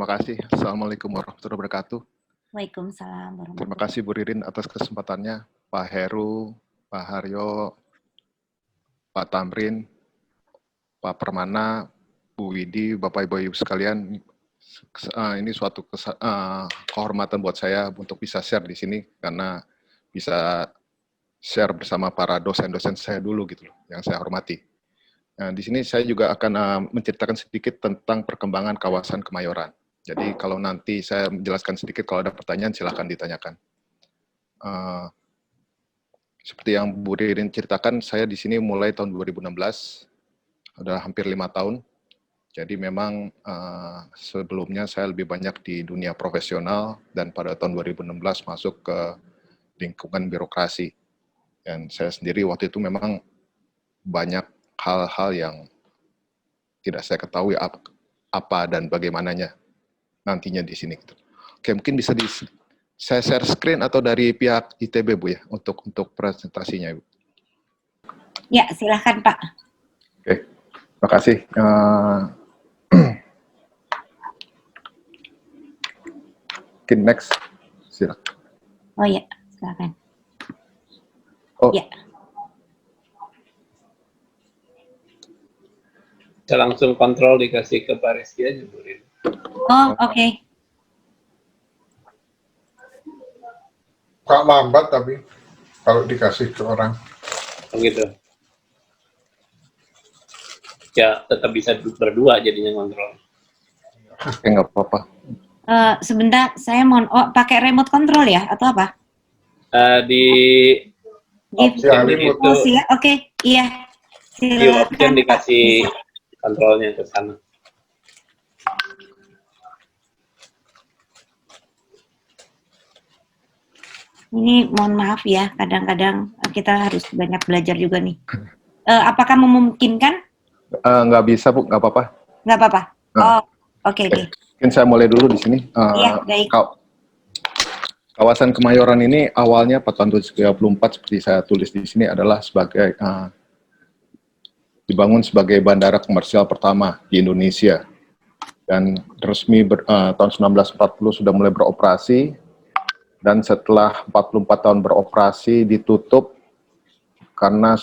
kasih. Assalamualaikum warahmatullahi wabarakatuh. Waalaikumsalam Terima warahmatullahi kasih Bu Ririn atas kesempatannya, Pak Heru, Pak Haryo, Pak Tamrin, Pak Permana, Bu Widi, Bapak Ibu sekalian. Ini suatu kehormatan buat saya untuk bisa share di sini karena bisa share bersama para dosen-dosen saya dulu gitu loh, yang saya hormati. Nah, di sini saya juga akan menceritakan sedikit tentang perkembangan kawasan Kemayoran. Jadi kalau nanti saya menjelaskan sedikit, kalau ada pertanyaan silahkan ditanyakan. Seperti yang Bu Ririn ceritakan, saya di sini mulai tahun 2016, sudah hampir 5 tahun. Jadi memang sebelumnya saya lebih banyak di dunia profesional dan pada tahun 2016 masuk ke lingkungan birokrasi. Dan saya sendiri waktu itu memang banyak hal-hal yang tidak saya ketahui apa dan bagaimananya nantinya di sini. Oke, mungkin bisa saya share screen atau dari pihak ITB Bu ya untuk presentasinya Ibu. Ya, silahkan Pak. Oke, terima kasih. Mungkin next, silakan. Oh ya, silahkan. Oh. Ya. Bisa langsung kontrol dikasih ke Pak Rizky aja, Bu Rin. Oh, oke. Kok lambat tapi kalau dikasih ke orang. Oh gitu. Ya, tetap bisa berdua jadinya kontrol. Oke, nggak apa-apa. Sebentar, saya mau pakai remote control ya, atau apa? Di option itu, Oke, iya. di option dikasih kontrolnya ke sana. Ini mohon maaf ya, kadang-kadang kita harus banyak belajar juga nih. Apakah memungkinkan? Nggak bisa Bu, nggak apa-apa. Nggak apa-apa. Oh, oke. Mungkin saya mulai dulu di sini. Iya, baik. Kawasan Kemayoran ini awalnya pada tahun 1934 seperti saya tulis di sini adalah sebagai dibangun sebagai bandara komersial pertama di Indonesia dan resmi tahun 1940 sudah mulai beroperasi dan setelah 44 tahun beroperasi ditutup karena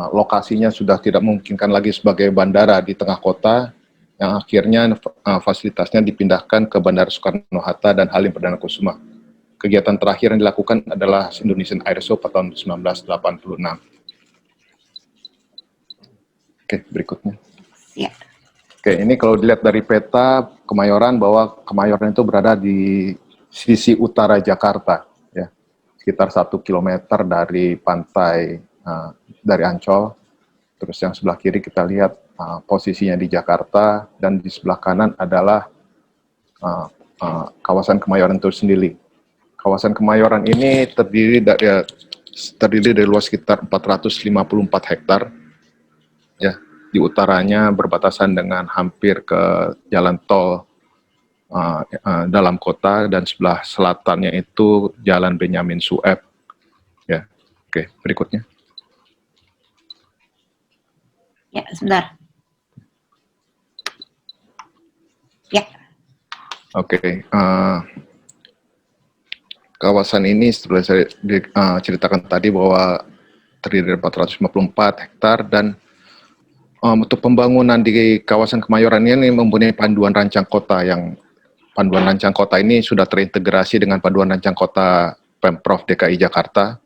lokasinya sudah tidak memungkinkan lagi sebagai bandara di tengah kota yang akhirnya fasilitasnya dipindahkan ke Bandara Soekarno-Hatta dan Halim Perdana Kusuma. Kegiatan terakhir yang dilakukan adalah Indonesian Air Show pada tahun 1986. Oke, berikutnya. Ya. Oke, ini kalau dilihat dari peta Kemayoran, bahwa Kemayoran itu berada di sisi utara Jakarta, ya, sekitar 1 kilometer dari pantai dari Ancol. Terus yang sebelah kiri kita lihat posisinya di Jakarta, dan di sebelah kanan adalah kawasan Kemayoran itu sendiri. Kawasan Kemayoran ini terdiri dari luas sekitar 454 hektar, ya. Di utaranya berbatasan dengan hampir ke jalan tol dalam kota, dan sebelah selatannya itu Jalan Benyamin Sueb. Ya, oke, berikutnya. Ya, sebentar. Ya. Oke. Kawasan ini seperti saya ceritakan tadi bahwa terdiri dari 454 hektar dan untuk pembangunan di kawasan Kemayoran ini mempunyai panduan rancang kota panduan rancang kota ini sudah terintegrasi dengan panduan rancang kota Pemprov DKI Jakarta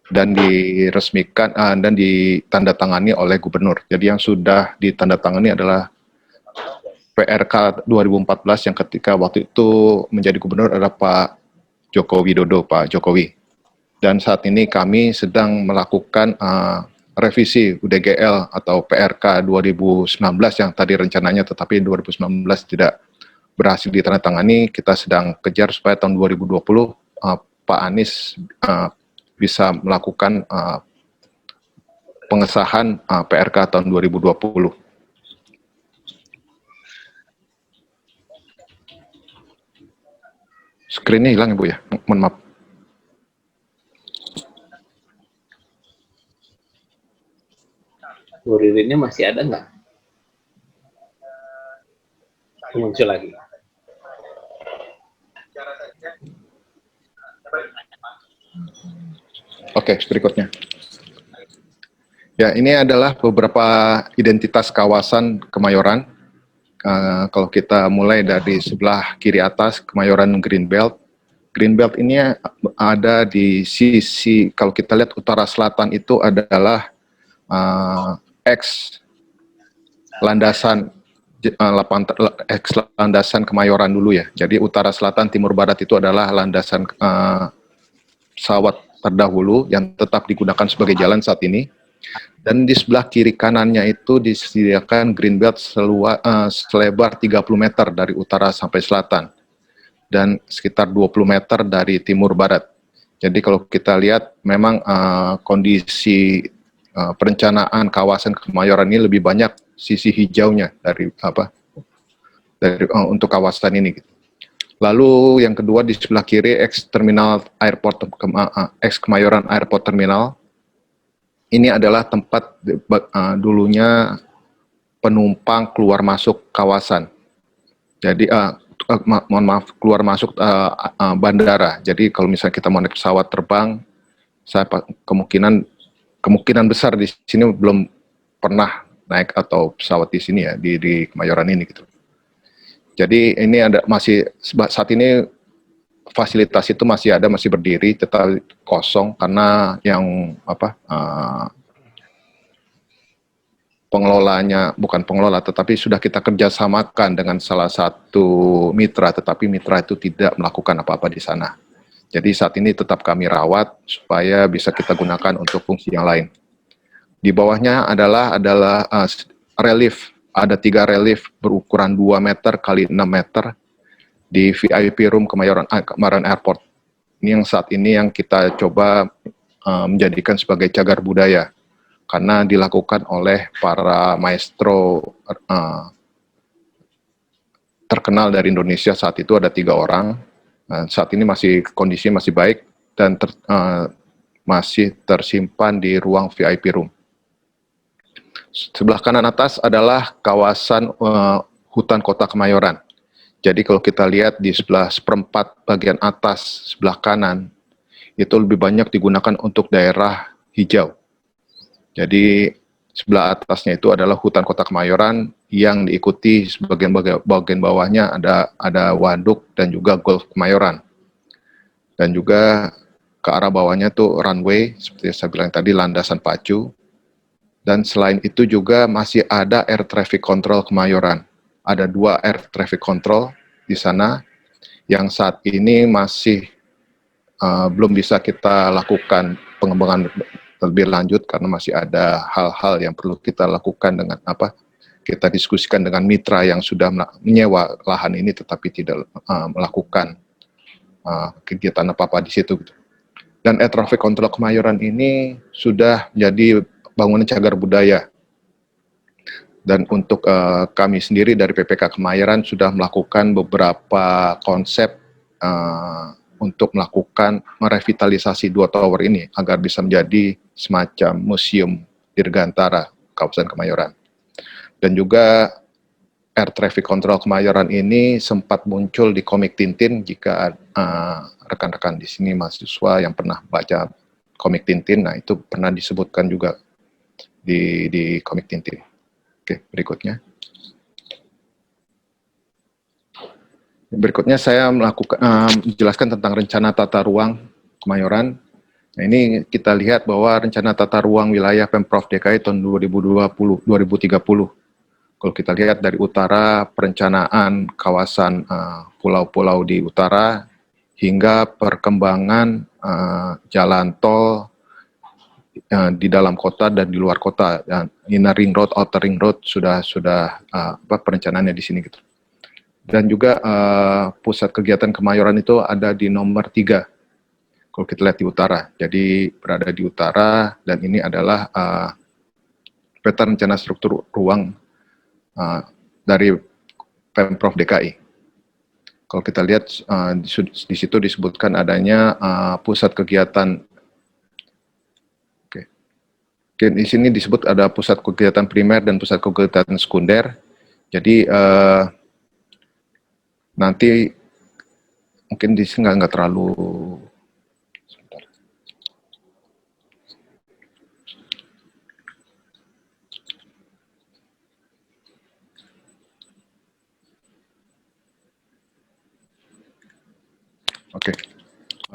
dan diresmikan dan ditandatangani oleh gubernur. Jadi yang sudah ditandatangani adalah PRK 2014 yang ketika waktu itu menjadi gubernur adalah Pak Joko Widodo, Pak Jokowi. Dan saat ini kami sedang melakukan revisi UDGL atau PRK 2019 yang tadi rencananya tetapi 2019 tidak berhasil ditandatangani. Kita sedang kejar supaya tahun 2020 Pak Anies bisa melakukan pengesahan PRK tahun 2020. Screen-nya hilang Ibu ya, mohon maaf. Bu Ririnnya masih ada nggak? Muncul lagi. Oke, berikutnya. Ya, ini adalah beberapa identitas kawasan Kemayoran. Kalau kita mulai dari sebelah kiri atas, Kemayoran Greenbelt. Greenbelt ini ada di sisi, kalau kita lihat utara selatan itu adalah landasan landasan Kemayoran dulu ya. Jadi utara selatan timur barat itu adalah landasan pesawat terdahulu yang tetap digunakan sebagai jalan saat ini. Dan di sebelah kiri kanannya itu disediakan greenbelt selebar 30 meter dari utara sampai selatan dan sekitar 20 meter dari timur barat. Jadi kalau kita lihat memang kondisi perencanaan kawasan Kemayoran ini lebih banyak sisi hijaunya dari untuk kawasan ini. Lalu yang kedua di sebelah kiri ex-terminal airport ex-Kemayoran Airport Terminal. Ini adalah tempat dulunya penumpang keluar masuk kawasan. Jadi mohon maaf, keluar masuk bandara. Jadi kalau misalnya kita mau naik pesawat terbang, saya kemungkinan besar di sini belum pernah naik atau pesawat di sini ya di Kemayoran ini gitu. Jadi ini saat ini fasilitas itu masih berdiri, tetap kosong karena yang pengelolanya bukan pengelola, tetapi sudah kita kerjasamakan dengan salah satu mitra, tetapi mitra itu tidak melakukan apa-apa di sana. Jadi saat ini tetap kami rawat supaya bisa kita gunakan untuk fungsi yang lain. Di bawahnya adalah relief, ada 3 relief berukuran 2 meter kali 6 meter di VIP Room Kemayoran Airport. Ini yang saat ini yang kita coba menjadikan sebagai cagar budaya karena dilakukan oleh para maestro terkenal dari Indonesia. Saat itu ada 3 orang. Saat ini kondisinya masih baik dan masih tersimpan di ruang VIP Room. Sebelah kanan atas adalah kawasan hutan kota Kemayoran. Jadi kalau kita lihat di sebelah seperempat bagian atas sebelah kanan, itu lebih banyak digunakan untuk daerah hijau. Jadi sebelah atasnya itu adalah hutan kota Kemayoran yang diikuti bagian bawahnya ada waduk dan juga golf Kemayoran. Dan juga ke arah bawahnya tuh runway, seperti saya bilang tadi, landasan pacu. Dan selain itu juga masih ada air traffic control Kemayoran. Ada 2 air traffic control di sana yang saat ini masih belum bisa kita lakukan pengembangan lebih lanjut karena masih ada hal-hal yang perlu kita lakukan dengan kita diskusikan dengan mitra yang sudah menyewa lahan ini tetapi tidak melakukan kegiatan apa-apa di situ. Dan air traffic control Kemayoran ini sudah menjadi bangunan cagar budaya. Dan untuk kami sendiri dari PPK Kemayoran sudah melakukan beberapa konsep untuk melakukan merevitalisasi 2 tower ini agar bisa menjadi semacam museum dirgantara kawasan Kemayoran. Dan juga air traffic control Kemayoran ini sempat muncul di komik Tintin. Jika rekan-rekan di sini mahasiswa yang pernah baca komik Tintin, nah itu pernah disebutkan juga di komik Tintin. Oke, berikutnya. Berikutnya saya menjelaskan tentang rencana tata ruang Kemayoran. Nah, ini kita lihat bahwa rencana tata ruang wilayah Pemprov DKI tahun 2030. Kalau kita lihat dari utara, perencanaan kawasan pulau-pulau di utara hingga perkembangan jalan tol di dalam kota dan di luar kota, dan inner ring road, outer ring road sudah perencanaannya di sini gitu. Dan juga pusat kegiatan Kemayoran itu ada di nomor 3 kalau kita lihat di utara. Jadi berada di utara dan ini adalah peta rencana struktur ruang dari Pemprov DKI. Kalau kita lihat di situ disebutkan adanya pusat kegiatan. Oke, di sini disebut ada pusat kegiatan primer dan pusat kegiatan sekunder. Jadi nanti mungkin di sini nggak terlalu. Sebentar.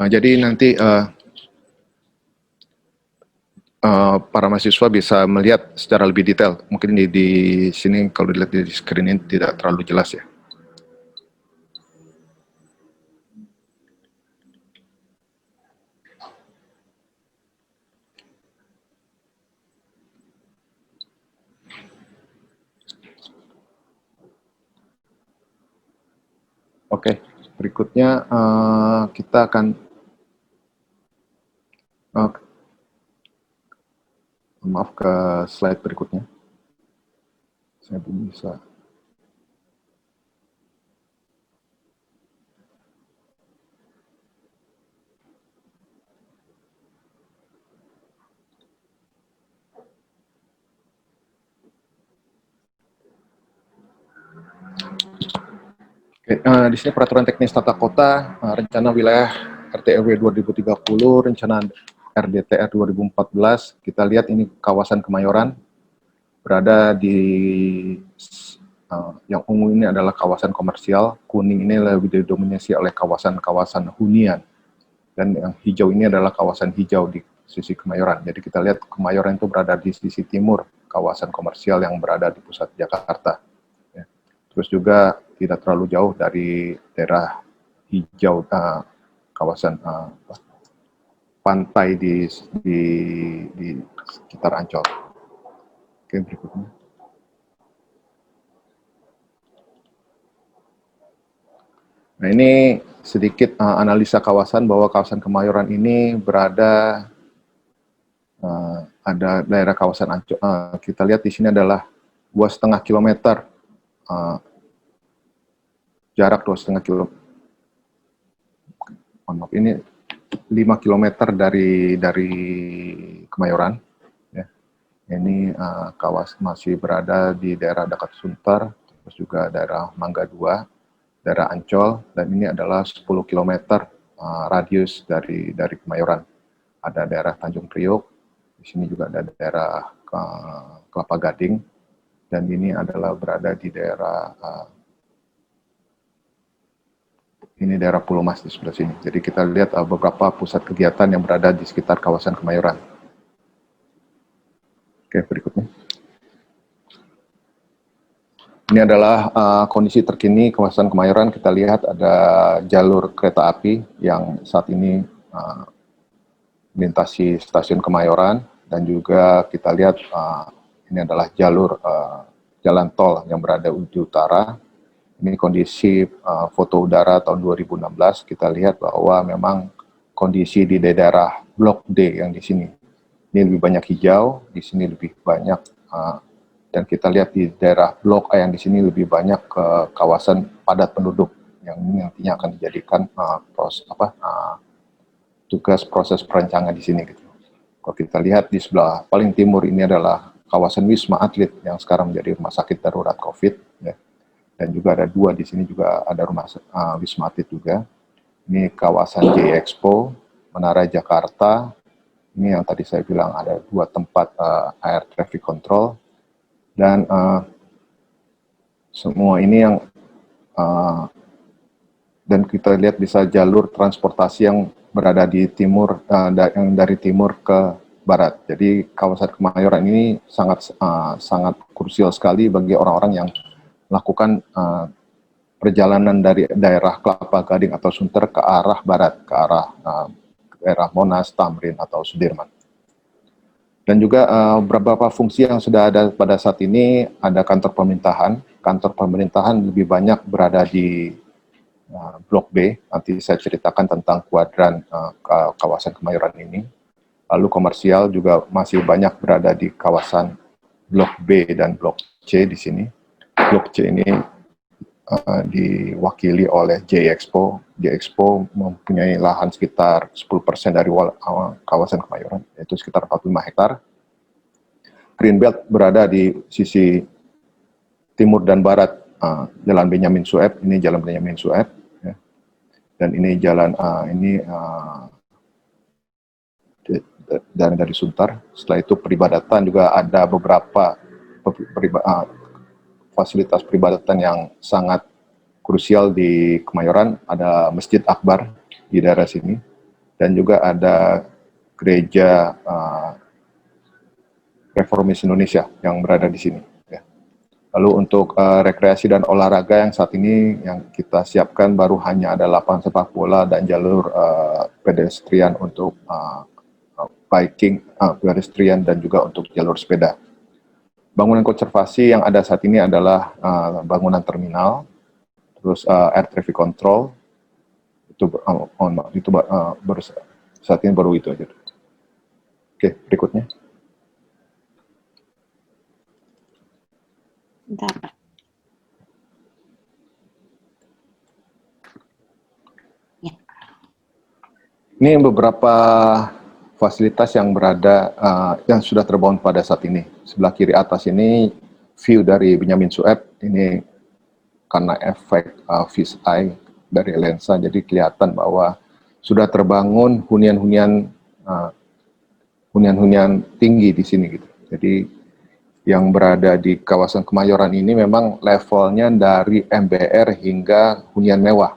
Jadi nanti para mahasiswa bisa melihat secara lebih detail. Mungkin di sini kalau dilihat di screen ini tidak terlalu jelas ya. Oke, berikutnya kita akan maaf ke slide berikutnya. Saya belum bisa. Oke, di sini peraturan teknis tata kota, rencana wilayah RT/RW 2030, rencana RDTR 2014. Kita lihat ini kawasan Kemayoran berada di yang ungu ini adalah kawasan komersial, kuning ini lebih didominasi oleh kawasan-kawasan hunian, dan yang hijau ini adalah kawasan hijau di sisi Kemayoran. Jadi kita lihat Kemayoran itu berada di sisi timur, kawasan komersial yang berada di pusat Jakarta. Ya. Terus juga tidak terlalu jauh dari daerah hijau, kawasan pantai di sekitar Ancol. Oke, berikutnya. Nah, ini sedikit analisa kawasan, bahwa kawasan Kemayoran ini berada ada daerah kawasan Ancol. Kita lihat di sini adalah 2,5 kilometer jarak 2,5 kilometer. Maaf, ini 5 kilometer dari Kemayoran. Ya. Ini kawasan masih berada di daerah dekat Sunter, terus juga daerah Mangga 2, daerah Ancol, dan ini adalah 10 kilometer radius dari Kemayoran. Ada daerah Tanjung Priok, di sini juga ada daerah Kelapa Gading, dan ini adalah berada di daerah ini daerah Pulau Mas di sebelah sini. Jadi kita lihat beberapa pusat kegiatan yang berada di sekitar kawasan Kemayoran. Oke, berikutnya. Ini adalah kondisi terkini kawasan Kemayoran. Kita lihat ada jalur kereta api yang saat ini melintasi stasiun Kemayoran, dan juga kita lihat ini adalah jalur jalan tol yang berada di utara. Ini kondisi foto udara tahun 2016. Kita lihat bahwa memang kondisi di daerah Blok D yang di sini ini lebih banyak hijau, di sini lebih banyak, dan kita lihat di daerah Blok A yang di sini lebih banyak ke kawasan padat penduduk, yang ini nantinya akan dijadikan tugas proses perencanaan di sini. Gitu. Kalau kita lihat di sebelah paling timur ini adalah kawasan Wisma Atlet yang sekarang menjadi rumah sakit darurat COVID. Ya. Dan juga ada 2 di sini juga ada rumah Wisma Atlet juga. Ini kawasan J Expo, Menara Jakarta. Ini yang tadi saya bilang ada 2 tempat air traffic control, dan semua ini yang dan kita lihat bisa jalur transportasi yang berada di timur, yang dari timur ke barat. Jadi kawasan Kemayoran ini sangat krusial sekali bagi orang-orang yang melakukan perjalanan dari daerah Kelapa Gading atau Sunter ke arah barat, ke arah daerah Monas, Tamrin, atau Sudirman. Dan juga beberapa fungsi yang sudah ada pada saat ini, ada kantor pemerintahan. Kantor pemerintahan lebih banyak berada di Blok B. Nanti saya ceritakan tentang kuadran kawasan Kemayoran ini. Lalu komersial juga masih banyak berada di kawasan Blok B dan Blok C di sini. Blok C ini diwakili oleh J Expo. J Expo mempunyai lahan sekitar 10% dari kawasan Kemayoran, yaitu sekitar 45 hektar. Greenbelt berada di sisi timur dan barat, Jalan Benyamin Sueb. Ini Jalan Benyamin Sueb, ya. Dan ini jalan dari Sunter. Setelah itu peribadatan juga ada beberapa fasilitas peribadatan yang sangat krusial di Kemayoran. Ada Masjid Akbar di daerah sini. dan juga ada gereja Reformis Indonesia yang berada di sini. Ya. Lalu untuk rekreasi dan olahraga yang saat ini yang kita siapkan baru hanya ada lapangan sepak bola dan jalur pedestrian untuk biking, pedestrian dan juga untuk jalur sepeda. Bangunan konservasi yang ada saat ini adalah bangunan terminal, terus air traffic control, baru saat ini baru itu aja. Oke, berikutnya. Bentar, Pak. Ya. Ini beberapa fasilitas yang berada, yang sudah terbangun pada saat ini. Sebelah kiri atas ini view dari Benyamin Sueb, ini karena efek fish eye dari lensa, jadi kelihatan bahwa sudah terbangun hunian-hunian tinggi di sini gitu. Jadi yang berada di kawasan Kemayoran ini memang levelnya dari MBR hingga hunian mewah.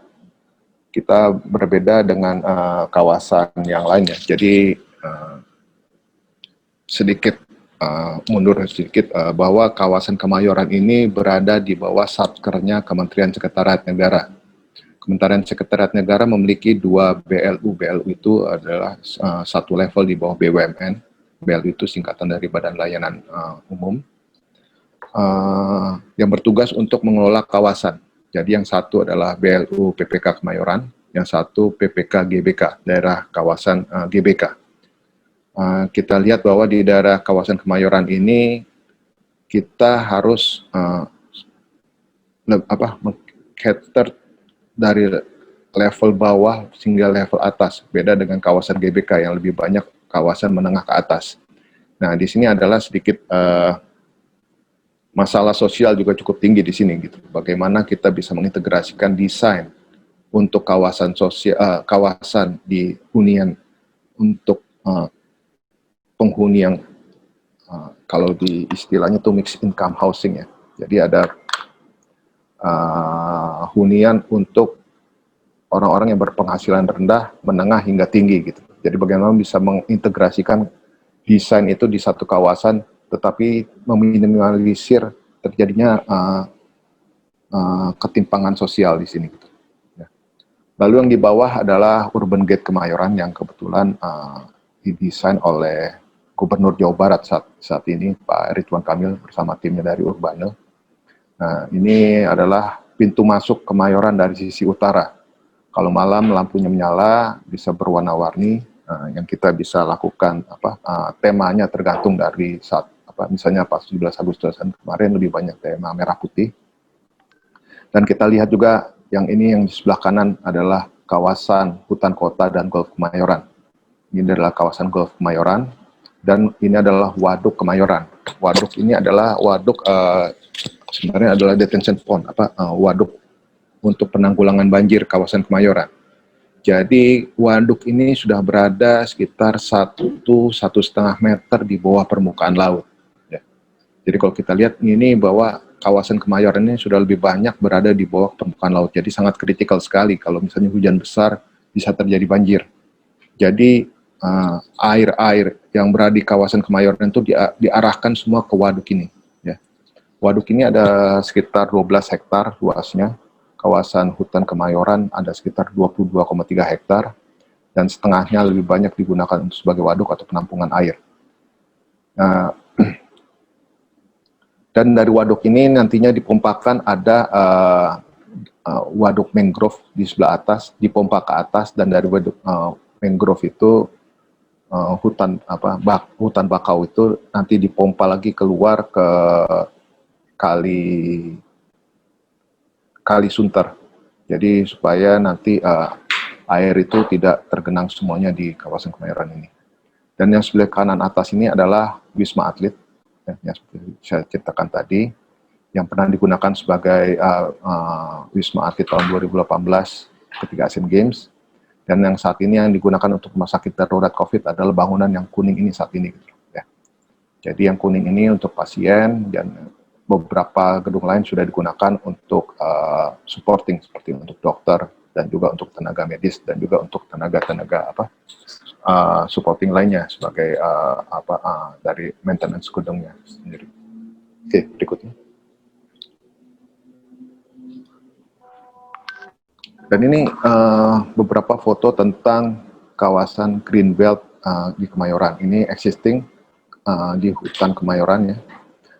Kita berbeda dengan kawasan yang lainnya. Jadi sedikit mundur sedikit bahwa kawasan Kemayoran ini berada di bawah satkernya Kementerian Sekretariat Negara. Kementerian Sekretariat Negara memiliki 2 BLU. BLU itu adalah satu level di bawah BUMN. BLU itu singkatan dari Badan Layanan Umum. Yang bertugas untuk mengelola kawasan. Jadi yang satu adalah BLU PPK Kemayoran, yang satu PPK GBK, daerah kawasan GBK. Kita lihat bahwa di daerah kawasan Kemayoran ini kita harus cater dari level bawah hingga level atas, beda dengan kawasan GBK yang lebih banyak kawasan menengah ke atas. Nah, di sini adalah sedikit masalah sosial juga cukup tinggi di sini gitu. Bagaimana kita bisa mengintegrasikan desain untuk kawasan sosial, kawasan di hunian untuk penghuni yang kalau di istilahnya itu mixed income housing ya. Jadi ada hunian untuk orang-orang yang berpenghasilan rendah, menengah hingga tinggi gitu. Jadi bagaimana bisa mengintegrasikan desain itu di satu kawasan, tetapi meminimalisir terjadinya ketimpangan sosial di sini. Gitu. Ya. Lalu yang di bawah adalah Urban Gate Kemayoran yang kebetulan didesain oleh Gubernur Jawa Barat saat ini, Pak Ridwan Kamil bersama timnya dari Urbane. Nah, ini adalah pintu masuk Kemayoran dari sisi utara. Kalau malam lampunya menyala, bisa berwarna-warni, yang kita bisa lakukan temanya tergantung dari saat misalnya pas 17 Agustusan kemarin lebih banyak tema merah putih. Dan kita lihat juga yang ini yang di sebelah kanan adalah kawasan hutan kota dan Golf Kemayoran. Ini adalah kawasan Golf Kemayoran dan ini adalah Waduk Kemayoran. Waduk ini adalah waduk sebenarnya adalah detention pond, waduk untuk penanggulangan banjir kawasan Kemayoran. Jadi waduk ini sudah berada sekitar 1-1,5 meter di bawah permukaan laut. Ya. Jadi kalau kita lihat ini bahwa kawasan Kemayoran ini sudah lebih banyak berada di bawah permukaan laut. Jadi sangat kritikal sekali kalau misalnya hujan besar bisa terjadi banjir. Jadi air-air yang berada di kawasan Kemayoran itu diarahkan semua ke waduk ini. Ya. Waduk ini ada sekitar 12 hektar luasnya. Kawasan hutan Kemayoran ada sekitar 22,3 hektar dan setengahnya lebih banyak digunakan untuk sebagai waduk atau penampungan air. Nah, dan dari waduk ini nantinya dipompakan ada waduk mangrove di sebelah atas, dipompa ke atas, dan dari waduk mangrove itu hutan bakau itu nanti dipompa lagi keluar ke Kali Sunter. Jadi supaya nanti air itu tidak tergenang semuanya di kawasan Kemayoran ini. Dan yang sebelah kanan atas ini adalah Wisma Atlet, yang seperti saya ceritakan tadi, yang pernah digunakan sebagai Wisma Atlet tahun 2018 ketika Asian Games. Dan yang saat ini yang digunakan untuk rumah sakit darurat COVID adalah bangunan yang kuning ini saat ini. Ya. Jadi yang kuning ini untuk pasien dan beberapa gedung lain sudah digunakan untuk supporting seperti untuk dokter dan juga untuk tenaga medis dan juga untuk tenaga-tenaga supporting lainnya sebagai dari maintenance gedungnya sendiri. Oke, berikutnya. Dan ini beberapa foto tentang kawasan Greenbelt di Kemayoran. Ini existing di hutan Kemayoran ya.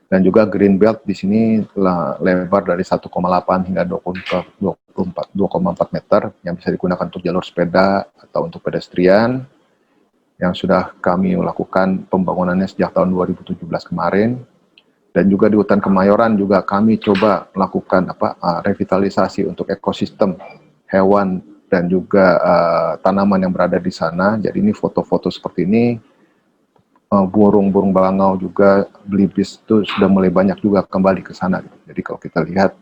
Dan juga Greenbelt di sini lebar dari 1,8 hingga 2,4 meter yang bisa digunakan untuk jalur sepeda atau untuk pedestrian yang sudah kami lakukan pembangunannya sejak tahun 2017 kemarin. Dan juga di hutan Kemayoran juga kami coba melakukan revitalisasi untuk ekosistem hewan dan juga tanaman yang berada di sana. Jadi ini foto-foto seperti ini. Burung-burung bangau juga belibis itu sudah mulai banyak juga kembali ke sana. Jadi kalau kita lihat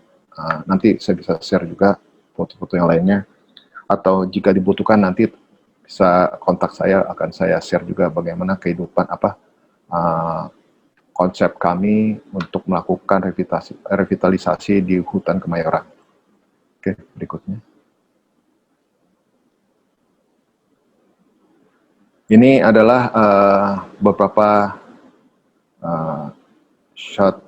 nanti saya bisa share juga foto-foto yang lainnya, atau jika dibutuhkan nanti bisa kontak saya, akan saya share juga bagaimana kehidupan konsep kami untuk melakukan revitalisasi di hutan Kemayoran. Oke, berikutnya. Ini adalah beberapa shot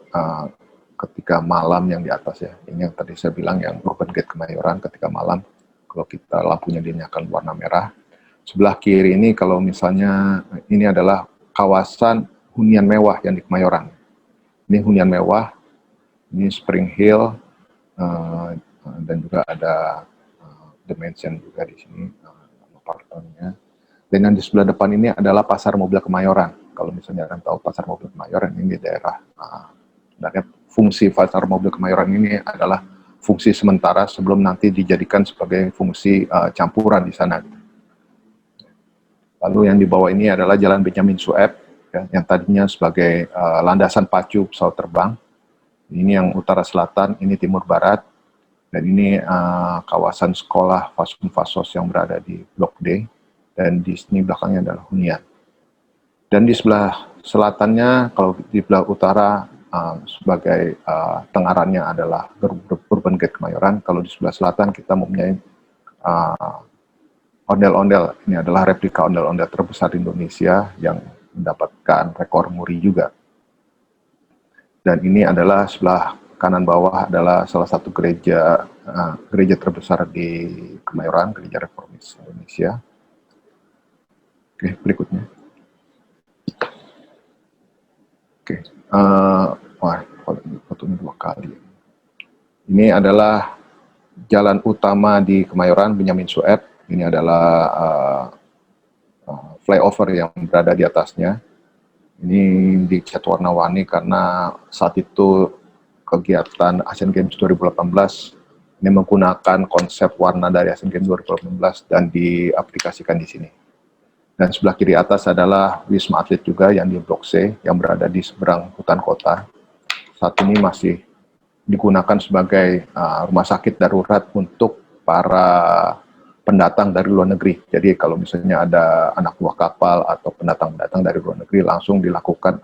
ketika malam yang di atas ya. Ini yang tadi saya bilang yang Urban Gate Kemayoran ketika malam. Kalau kita lampunya dinyalakan warna merah. Sebelah kiri ini kalau misalnya ini adalah kawasan hunian mewah yang di Kemayoran. Ini hunian mewah. Ini Spring Hill dan juga ada Dimension juga di sini apartemennya. Dan yang di sebelah depan ini adalah Pasar Mobil Kemayoran. Kalau misalnya kalian tahu Pasar Mobil Kemayoran ini di daerah, sebenarnya fungsi Pasar Mobil Kemayoran ini adalah fungsi sementara sebelum nanti dijadikan sebagai fungsi campuran di sana. Lalu yang di bawah ini adalah Jalan Benyamin Sueb, ya, yang tadinya sebagai landasan pacu pesawat terbang. Ini yang utara selatan, ini timur barat, dan ini kawasan sekolah Fasos yang berada di Blok D. Dan di sini belakangnya adalah hunian. Dan di sebelah selatannya, kalau di sebelah utara sebagai tengarannya adalah Urban Gate Kemayoran. Kalau di sebelah selatan kita mempunyai ondel-ondel. Ini adalah replika ondel-ondel terbesar di Indonesia yang mendapatkan rekor muri juga. Dan ini adalah sebelah kanan bawah adalah salah satu gereja terbesar di Kemayoran, Gereja Reformis Indonesia. Oke, berikutnya. Oke, fotonya 2 kali. Ini adalah jalan utama di Kemayoran, Benyamin Sueb. Ini adalah flyover yang berada di atasnya. Ini dicat warna-warni karena saat itu kegiatan Asian Games 2018 ini menggunakan konsep warna dari Asian Games 2018 dan diaplikasikan di sini. Dan sebelah kiri atas adalah Wisma Atlet juga yang di Blok C yang berada di seberang hutan kota. Saat ini masih digunakan sebagai rumah sakit darurat untuk para pendatang dari luar negeri. Jadi kalau misalnya ada anak buah kapal atau pendatang-pendatang dari luar negeri langsung dilakukan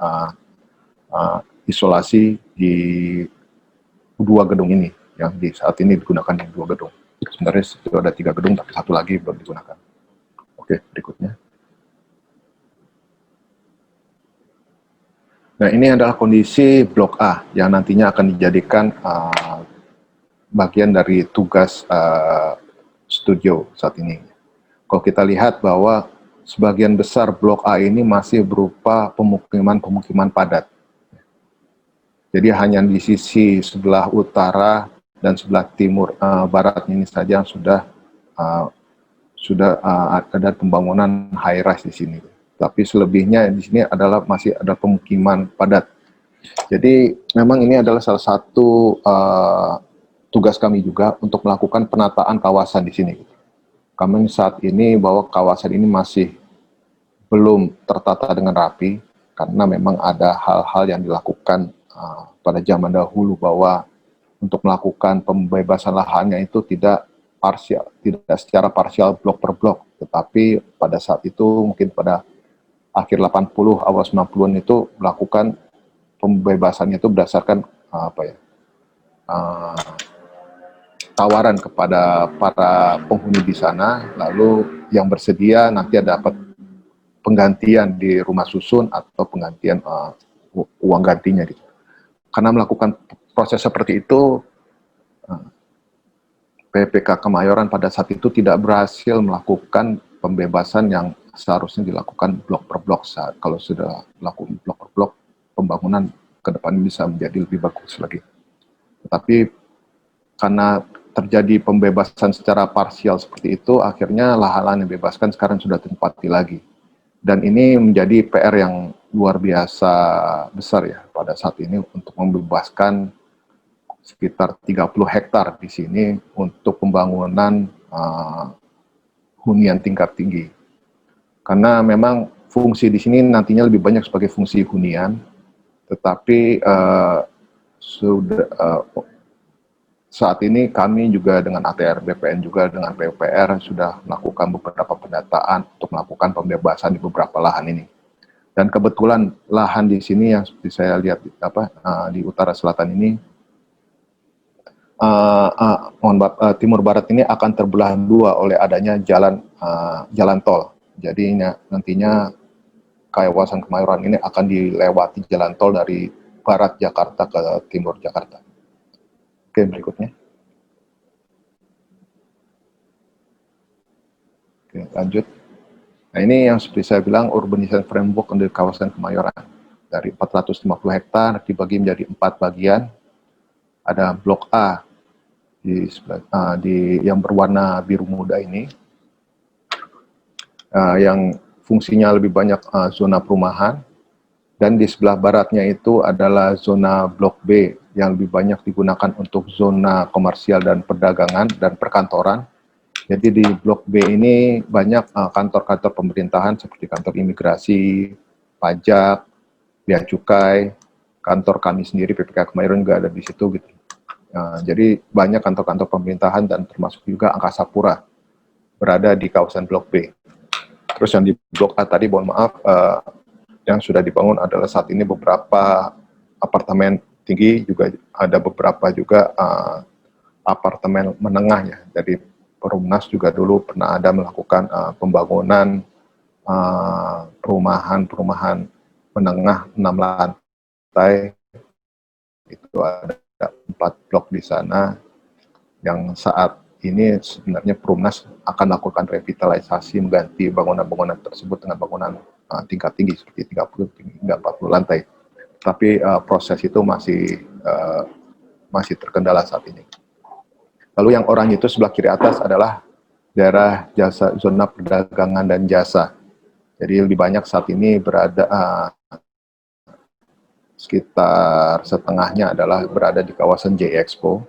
isolasi di 2 gedung ini yang saat ini digunakan di 2 gedung. Sebenarnya itu ada 3 gedung tapi 1 lagi belum digunakan. Oke, berikutnya. Nah, ini adalah kondisi Blok A yang nantinya akan dijadikan bagian dari tugas studio saat ini. Kalau kita lihat bahwa sebagian besar Blok A ini masih berupa pemukiman padat. Jadi hanya di sisi sebelah utara dan sebelah timur barat ini saja yang sudah ada pembangunan high rise di sini. Tapi selebihnya di sini masih ada pemukiman padat. Jadi memang ini adalah salah satu tugas kami juga untuk melakukan penataan kawasan di sini. Kami saat ini bahwa kawasan ini masih belum tertata dengan rapi karena memang ada hal-hal yang dilakukan pada zaman dahulu bahwa untuk melakukan pembebasan lahannya itu tidak secara parsial blok per blok, tetapi pada saat itu mungkin pada akhir 80 awal 90-an itu melakukan pembebasannya itu berdasarkan tawaran kepada para penghuni di sana, lalu yang bersedia nanti ada dapat penggantian di rumah susun atau penggantian uang gantinya gitu. Karena melakukan proses seperti itu, PPK Kemayoran pada saat itu tidak berhasil melakukan pembebasan yang seharusnya dilakukan blok per blok. Kalau sudah melakukan blok per blok, pembangunan ke depan bisa menjadi lebih bagus lagi. Tetapi karena terjadi pembebasan secara parsial seperti itu, akhirnya lahan-lahan yang dibebaskan sekarang sudah ditempati lagi. Dan ini menjadi PR yang luar biasa besar ya pada saat ini untuk membebaskan sekitar 30 hektar di sini untuk pembangunan hunian tingkat tinggi. Karena memang fungsi di sini nantinya lebih banyak sebagai fungsi hunian, tetapi saat ini kami juga dengan ATR BPN juga dengan PUPR sudah melakukan beberapa pendataan untuk melakukan pembebasan di beberapa lahan ini. Dan kebetulan lahan di sini yang seperti saya lihat di utara selatan ini, timur barat ini akan terbelah dua oleh adanya jalan tol. Jadi nantinya kawasan Kemayoran ini akan dilewati jalan tol dari barat Jakarta ke timur Jakarta. Oke, berikutnya. Oke, lanjut. Nah, ini yang seperti saya bilang urbanization framework untuk kawasan Kemayoran. Dari 450 hektar dibagi menjadi 4 bagian. Ada blok A yang berwarna biru muda ini, yang fungsinya lebih banyak zona perumahan, dan di sebelah baratnya itu adalah zona blok B yang lebih banyak digunakan untuk zona komersial dan perdagangan dan perkantoran. Jadi di blok B ini banyak kantor-kantor pemerintahan seperti kantor imigrasi, pajak, bea cukai, kantor kami sendiri PPK Kemayoran juga ada di situ gitu. Jadi banyak kantor-kantor pemerintahan dan termasuk juga Angkasa Pura berada di kawasan blok B. Terus yang di blok A tadi, mohon maaf, yang sudah dibangun adalah saat ini beberapa apartemen tinggi, juga ada beberapa juga apartemen menengah ya. Jadi Perumnas juga dulu pernah ada melakukan pembangunan perumahan menengah 6 lantai. Itu ada 4 blok di sana yang saat ini sebenarnya Perumnas akan melakukan revitalisasi mengganti bangunan-bangunan tersebut dengan bangunan tingkat tinggi seperti 30 hingga 40 lantai. Tapi proses itu masih terkendala saat ini. Lalu yang oranye itu sebelah kiri atas adalah daerah jasa, zona perdagangan dan jasa. Jadi lebih banyak saat ini berada sekitar setengahnya adalah berada di kawasan J-Expo.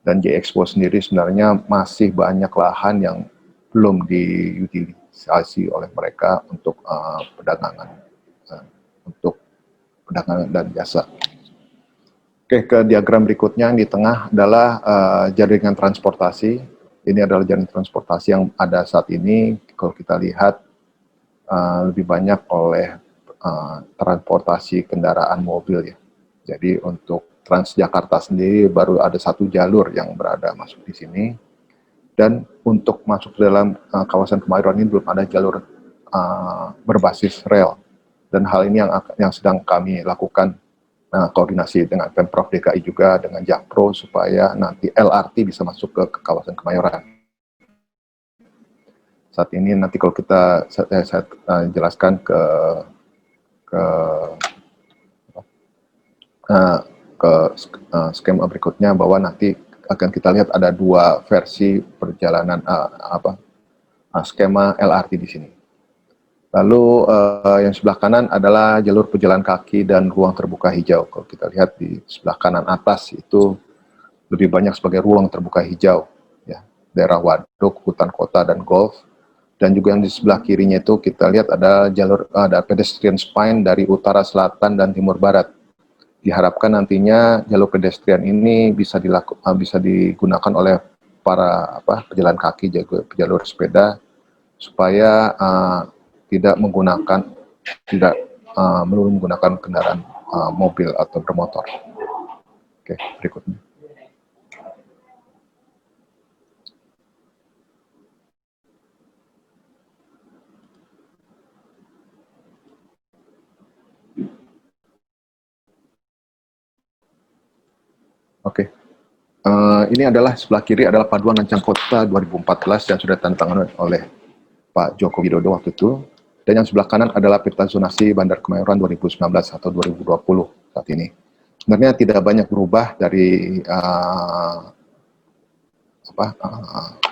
Dan J-Expo sendiri sebenarnya masih banyak lahan yang belum diutilisasi oleh mereka untuk perdagangan dan jasa. Oke, ke diagram berikutnya yang di tengah adalah jaringan transportasi. Ini adalah jaringan transportasi yang ada saat ini. Kalau kita lihat lebih banyak oleh transportasi kendaraan mobil ya. Jadi untuk Transjakarta sendiri baru ada 1 jalur yang berada masuk di sini. Dan untuk masuk ke dalam kawasan Kemayoran ini belum ada jalur berbasis rel. Dan hal ini yang sedang kami lakukan koordinasi dengan Pemprov DKI juga dengan Jakpro supaya nanti LRT bisa masuk ke kawasan Kemayoran. Saat ini nanti kalau saya jelaskan ke skema berikutnya bahwa nanti akan kita lihat ada 2 versi perjalanan skema LRT di sini. Lalu yang sebelah kanan adalah jalur pejalan kaki dan ruang terbuka hijau. Kalau kita lihat di sebelah kanan atas itu lebih banyak sebagai ruang terbuka hijau, ya, daerah waduk, hutan kota dan golf. Dan juga yang di sebelah kirinya itu kita lihat ada pedestrian spine dari utara, selatan dan timur barat. Diharapkan nantinya jalur pedestrian ini bisa digunakan oleh para pejalan kaki, jalur sepeda supaya tidak melulu menggunakan kendaraan mobil atau bermotor. Oke, berikutnya. ini adalah sebelah kiri adalah Paduan Rancang Kota 2014 yang sudah ditandatangani oleh Pak Joko Widodo waktu itu. Dan yang sebelah kanan adalah Peta Zonasi Bandar Kemayoran 2019 atau 2020 saat ini. Sebenarnya tidak banyak berubah dari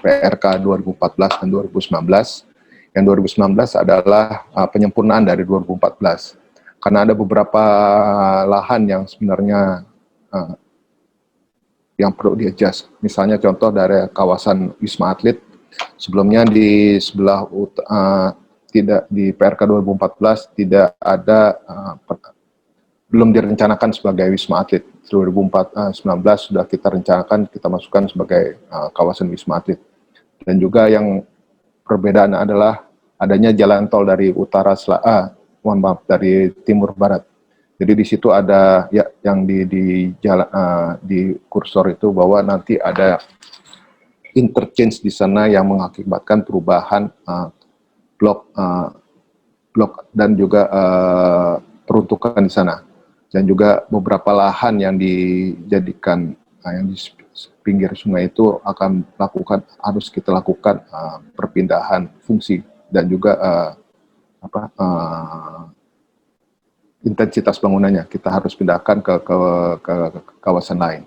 PRK 2014 dan 2019. Yang 2019 adalah penyempurnaan dari 2014. Karena ada beberapa lahan yang sebenarnya yang perlu di-adjust. Misalnya contoh dari kawasan Wisma Atlet, sebelumnya di sebelah tidak di PRK 2014 tidak ada belum direncanakan sebagai Wisma Atlet. 2019 sudah kita rencanakan, kita masukkan sebagai kawasan Wisma Atlet. Dan juga yang perbedaan adalah adanya jalan tol dari dari timur barat. Jadi di situ ada ya yang di kursor itu bahwa nanti ada interchange di sana yang mengakibatkan perubahan blok dan juga peruntukan di sana. Dan juga beberapa lahan yang dijadikan yang di pinggir sungai itu harus kita lakukan perpindahan fungsi dan juga intensitas bangunannya kita harus pindahkan ke kawasan lain.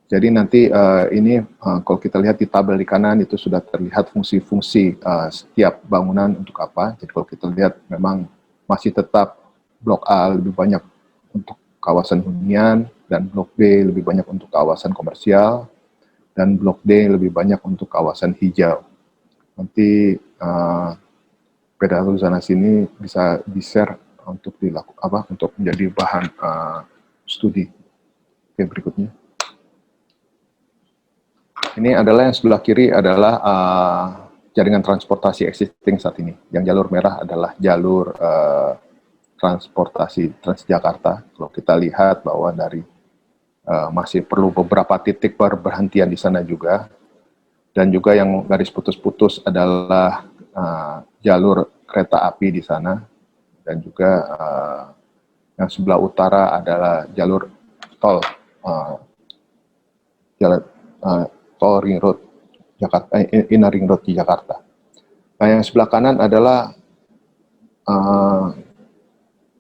Jadi nanti ini kalau kita lihat di tabel di kanan itu sudah terlihat fungsi-fungsi setiap bangunan untuk apa. Jadi kalau kita lihat memang masih tetap blok A lebih banyak untuk kawasan hunian, dan blok B lebih banyak untuk kawasan komersial, dan blok D lebih banyak untuk kawasan hijau. Nanti peta zonasi ini bisa di-share untuk untuk menjadi bahan studi. Oke, berikutnya. Ini adalah yang sebelah kiri adalah jaringan transportasi existing saat ini. Yang jalur merah adalah jalur transportasi Transjakarta. Kalau kita lihat bahwa dari masih perlu beberapa titik berhentian di sana juga. Dan juga yang garis putus-putus adalah jalur kereta api di sana. Dan juga yang sebelah utara adalah jalur tol tol Ring Road Jakarta, Inner Ring Road di Jakarta. Nah, yang sebelah kanan adalah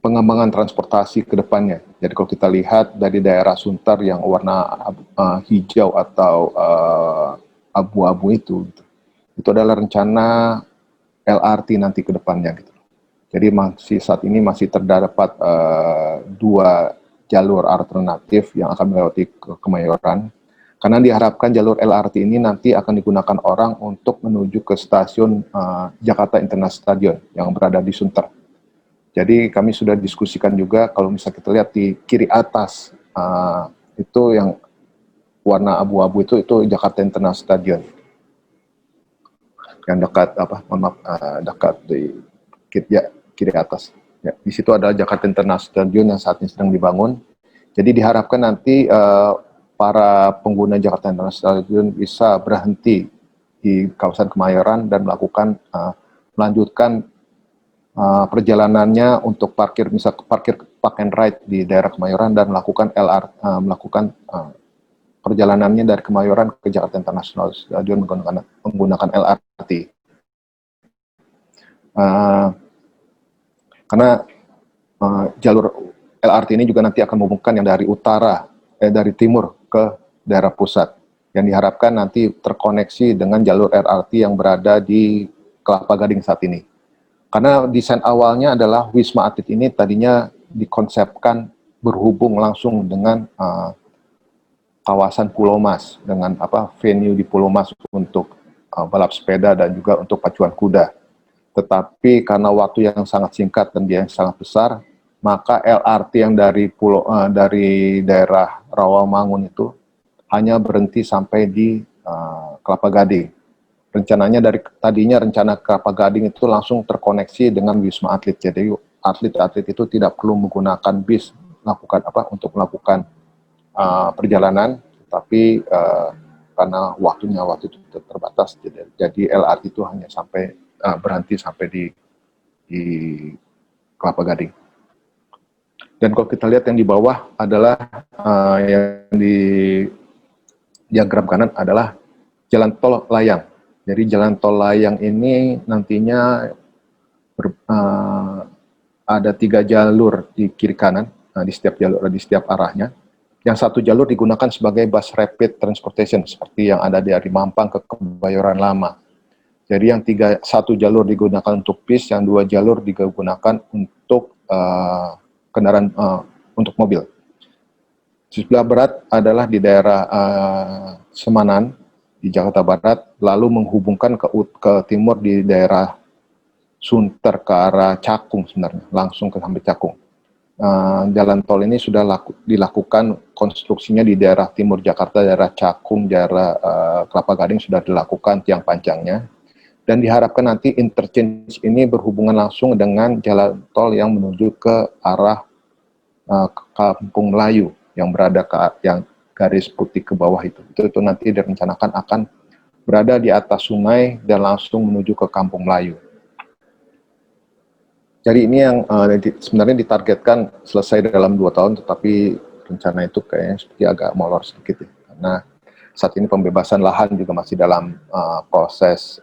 pengembangan transportasi ke depannya. Jadi kalau kita lihat dari daerah Sunter yang warna hijau atau abu-abu itu adalah rencana LRT nanti ke depannya gitu. Jadi saat ini masih terdapat 2 jalur alternatif yang akan melewati ke Kemayoran. Karena diharapkan jalur LRT ini nanti akan digunakan orang untuk menuju ke stasiun Jakarta International Stadion yang berada di Sunter. Jadi kami sudah diskusikan juga kalau misalnya kita lihat di kiri atas itu yang warna abu-abu itu Jakarta International Stadion. Yang dekat dekat di kiri atas. Ya, di situ ada Jakarta International Stadion yang saat ini sedang dibangun. Jadi diharapkan nanti para pengguna Jakarta International Stadion bisa berhenti di kawasan Kemayoran dan melanjutkan perjalanannya untuk parkir park and ride di daerah Kemayoran dan melakukan perjalanannya dari Kemayoran ke Jakarta International Stadion menggunakan LRT. Karena jalur LRT ini juga nanti akan menghubungkan yang dari timur ke daerah pusat, yang diharapkan nanti terkoneksi dengan jalur LRT yang berada di Kelapa Gading saat ini. Karena desain awalnya adalah Wisma Atlet ini tadinya dikonsepkan berhubung langsung dengan kawasan Pulau Mas, dengan venue di Pulau Mas untuk balap sepeda dan juga untuk pacuan kuda. Tetapi karena waktu yang sangat singkat dan biaya yang sangat besar, maka LRT yang dari daerah Rawamangun itu hanya berhenti sampai di Kelapa Gading. Rencananya tadinya rencana Kelapa Gading itu langsung terkoneksi dengan Wisma Atlet. Jadi atlet-atlet itu tidak perlu menggunakan bis untuk melakukan perjalanan, tapi karena waktu itu terbatas, jadi LRT itu hanya berhenti sampai di Kelapa Gading. Dan kalau kita lihat yang di bawah adalah yang di diagram kanan adalah jalan tol layang. Jadi jalan tol layang ini nantinya ada 3 jalur di kiri kanan, di setiap jalur, di setiap arahnya. Yang satu jalur digunakan sebagai bus rapid transportation seperti yang ada dari Mampang ke Kebayoran Lama. Jadi yang satu jalur digunakan untuk bis, yang 2 jalur digunakan untuk kendaraan untuk mobil. Sebelah barat adalah di daerah Semanan di Jakarta Barat, lalu menghubungkan ke timur di daerah Sunter ke arah Cakung sebenarnya, langsung ke sampai Cakung. Jalan tol ini sudah dilakukan konstruksinya di daerah timur Jakarta, daerah Cakung, daerah Kelapa Gading sudah dilakukan tiang panjangnya, dan diharapkan nanti interchange ini berhubungan langsung dengan jalan tol yang menuju ke arah Kampung Melayu yang berada yang garis putih ke bawah itu nanti direncanakan akan berada di atas sungai dan langsung menuju ke Kampung Melayu. Jadi ini yang sebenarnya ditargetkan selesai dalam 2 tahun, tetapi rencana itu kayaknya seperti agak molor sedikit ya, karena saat ini pembebasan lahan juga masih dalam proses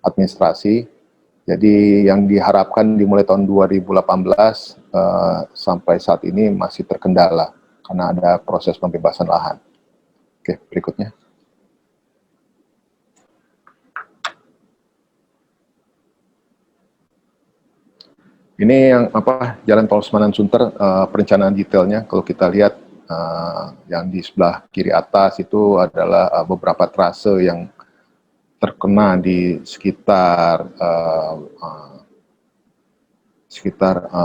administrasi. Jadi yang diharapkan dimulai tahun 2018 sampai saat ini masih terkendala karena ada proses pembebasan lahan. Oke, berikutnya. Ini yang Jalan Tol Semanan Sunter, perencanaan detailnya kalau kita lihat yang di sebelah kiri atas itu adalah beberapa trase yang terkena di sekitar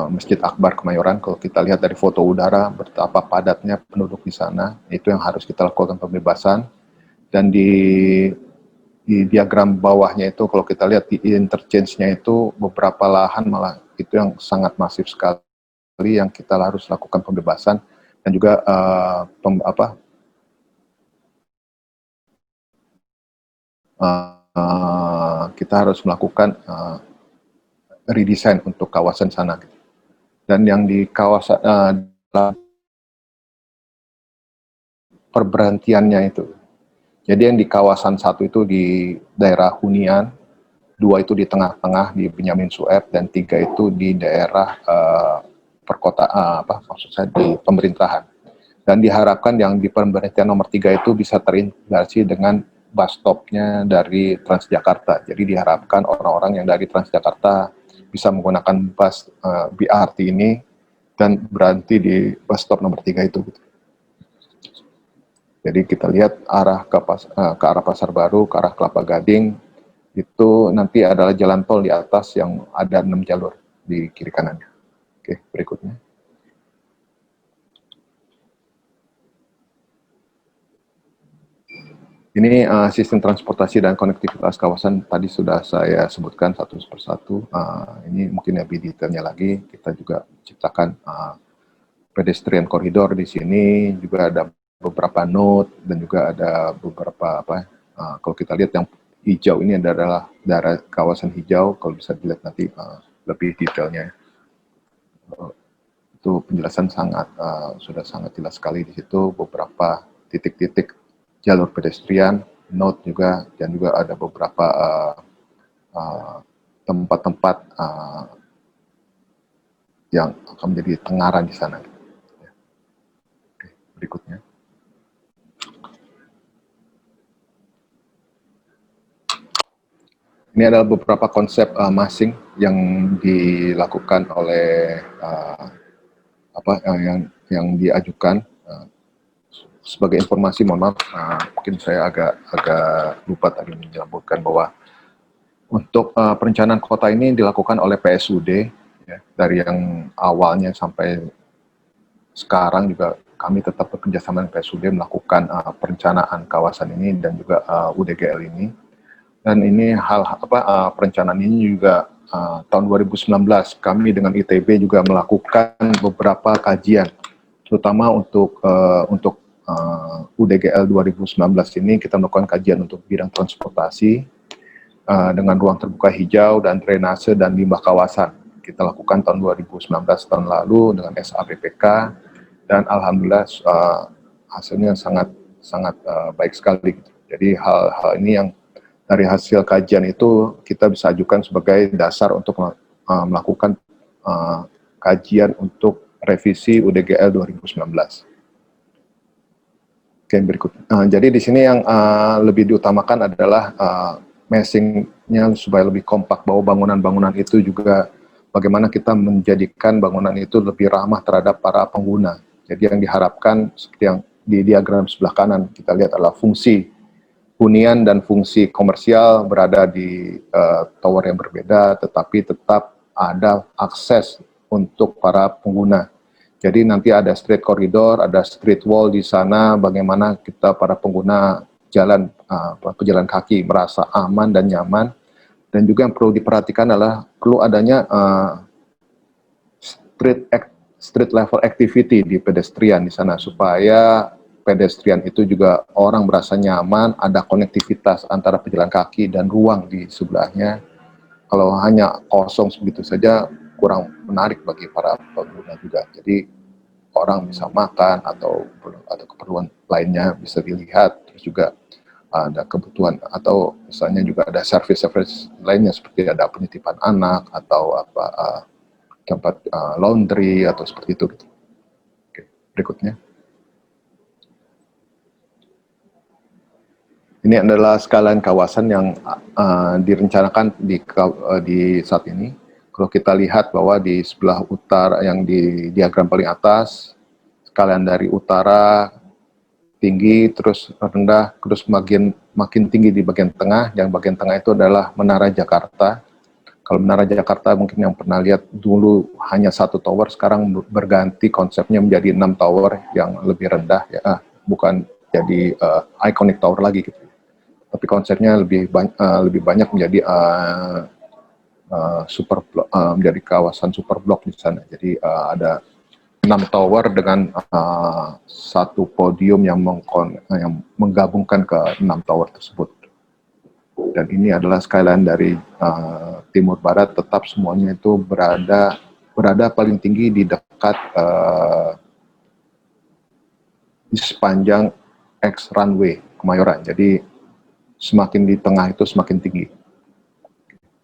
Masjid Akbar Kemayoran. Kalau kita lihat dari foto udara betapa padatnya penduduk di sana, itu yang harus kita lakukan pembebasan. Dan di diagram bawahnya itu kalau kita lihat di interchange-nya itu beberapa lahan malah itu yang sangat masif sekali yang kita harus lakukan pembebasan, dan juga kita harus melakukan redesign untuk kawasan sana. Dan yang di kawasan perberhentiannya itu, jadi yang di kawasan 1 itu di daerah Hunian, 2 itu di tengah-tengah di Benyamin Sueb, dan 3 itu di daerah perkotaan, maksud saya di pemerintahan. Dan diharapkan yang di pemberhentian nomor 3 itu bisa terintegrasi dengan bus stopnya dari Transjakarta. Jadi diharapkan orang-orang yang dari Transjakarta bisa menggunakan bus BRT ini dan berhenti di bus stop nomor 3 itu. Jadi kita lihat arah ke arah Pasar Baru, ke arah Kelapa Gading, itu nanti adalah jalan tol di atas yang ada 6 jalur di kiri kanannya. Oke, berikutnya. Ini sistem transportasi dan konektivitas kawasan tadi sudah saya sebutkan satu persatu. Ini mungkin lebih detailnya lagi. Kita juga ciptakan pedestrian koridor di sini, juga ada beberapa node dan juga ada beberapa kalau kita lihat yang hijau ini adalah daerah kawasan hijau, kalau bisa dilihat nanti lebih detailnya. Itu penjelasan sudah sangat jelas sekali di situ, beberapa titik-titik jalur pedestrian, node juga, dan juga ada beberapa tempat-tempat yang akan menjadi tengaran di sana. Oke, berikutnya. Ini adalah beberapa konsep masing yang dilakukan oleh yang diajukan. Sebagai informasi, mohon maaf, mungkin saya agak lupa tadi menyebutkan bahwa untuk perencanaan kota ini dilakukan oleh PSUD, ya, dari yang awalnya sampai sekarang juga kami tetap bekerja sama dengan PSUD melakukan perencanaan kawasan ini dan juga UDGL ini. Dan ini perencanaan ini juga tahun 2019 kami dengan ITB juga melakukan beberapa kajian, terutama untuk UDGL 2019 ini kita melakukan kajian untuk bidang transportasi dengan ruang terbuka hijau dan drainase dan limbah kawasan. Kita lakukan tahun 2019 tahun lalu dengan SAPPK, dan alhamdulillah hasilnya sangat sangat baik sekali. Gitu. Jadi hal-hal ini yang dari hasil kajian itu kita bisa ajukan sebagai dasar untuk melakukan kajian untuk revisi UDGL 2019. Oke, berikut. Jadi di sini yang lebih diutamakan adalah meshingnya supaya lebih kompak, bahwa bangunan-bangunan itu juga bagaimana kita menjadikan bangunan itu lebih ramah terhadap para pengguna. Jadi yang diharapkan seperti yang di diagram sebelah kanan kita lihat adalah fungsi hunian dan fungsi komersial berada di tower yang berbeda, tetapi tetap ada akses untuk para pengguna. Jadi nanti ada street corridor, ada street wall di sana, bagaimana kita para pengguna jalan, pejalan kaki merasa aman dan nyaman. Dan juga yang perlu diperhatikan adalah perlu adanya street level activity di pedestrian di sana, supaya pedestrian itu juga orang merasa nyaman, ada konektivitas antara pejalan kaki dan ruang di sebelahnya. Kalau hanya kosong begitu saja, kurang menarik bagi para pengguna juga. Jadi orang bisa makan atau keperluan lainnya bisa dilihat, terus juga ada kebutuhan atau misalnya juga ada service lainnya seperti ada penitipan anak atau tempat laundry atau seperti itu. Oke, berikutnya. Ini adalah sekalian kawasan yang direncanakan di saat ini. Kalau kita lihat bahwa di sebelah utara yang di diagram paling atas, sekalian dari utara tinggi, terus rendah, terus makin tinggi di bagian tengah. Yang bagian tengah itu adalah Menara Jakarta. Kalau Menara Jakarta mungkin yang pernah lihat dulu hanya satu tower, sekarang berganti konsepnya menjadi 6 tower yang lebih rendah, ya, bukan jadi iconic tower lagi gitu. Tapi konsepnya lebih banyak menjadi menjadi kawasan super blok di sana. Jadi ada 6 tower dengan satu podium yang menggabungkan ke 6 tower tersebut. Dan ini adalah skyline dari timur barat, tetap semuanya itu berada paling tinggi di dekat di sepanjang X runway Kemayoran. Jadi semakin di tengah itu semakin tinggi.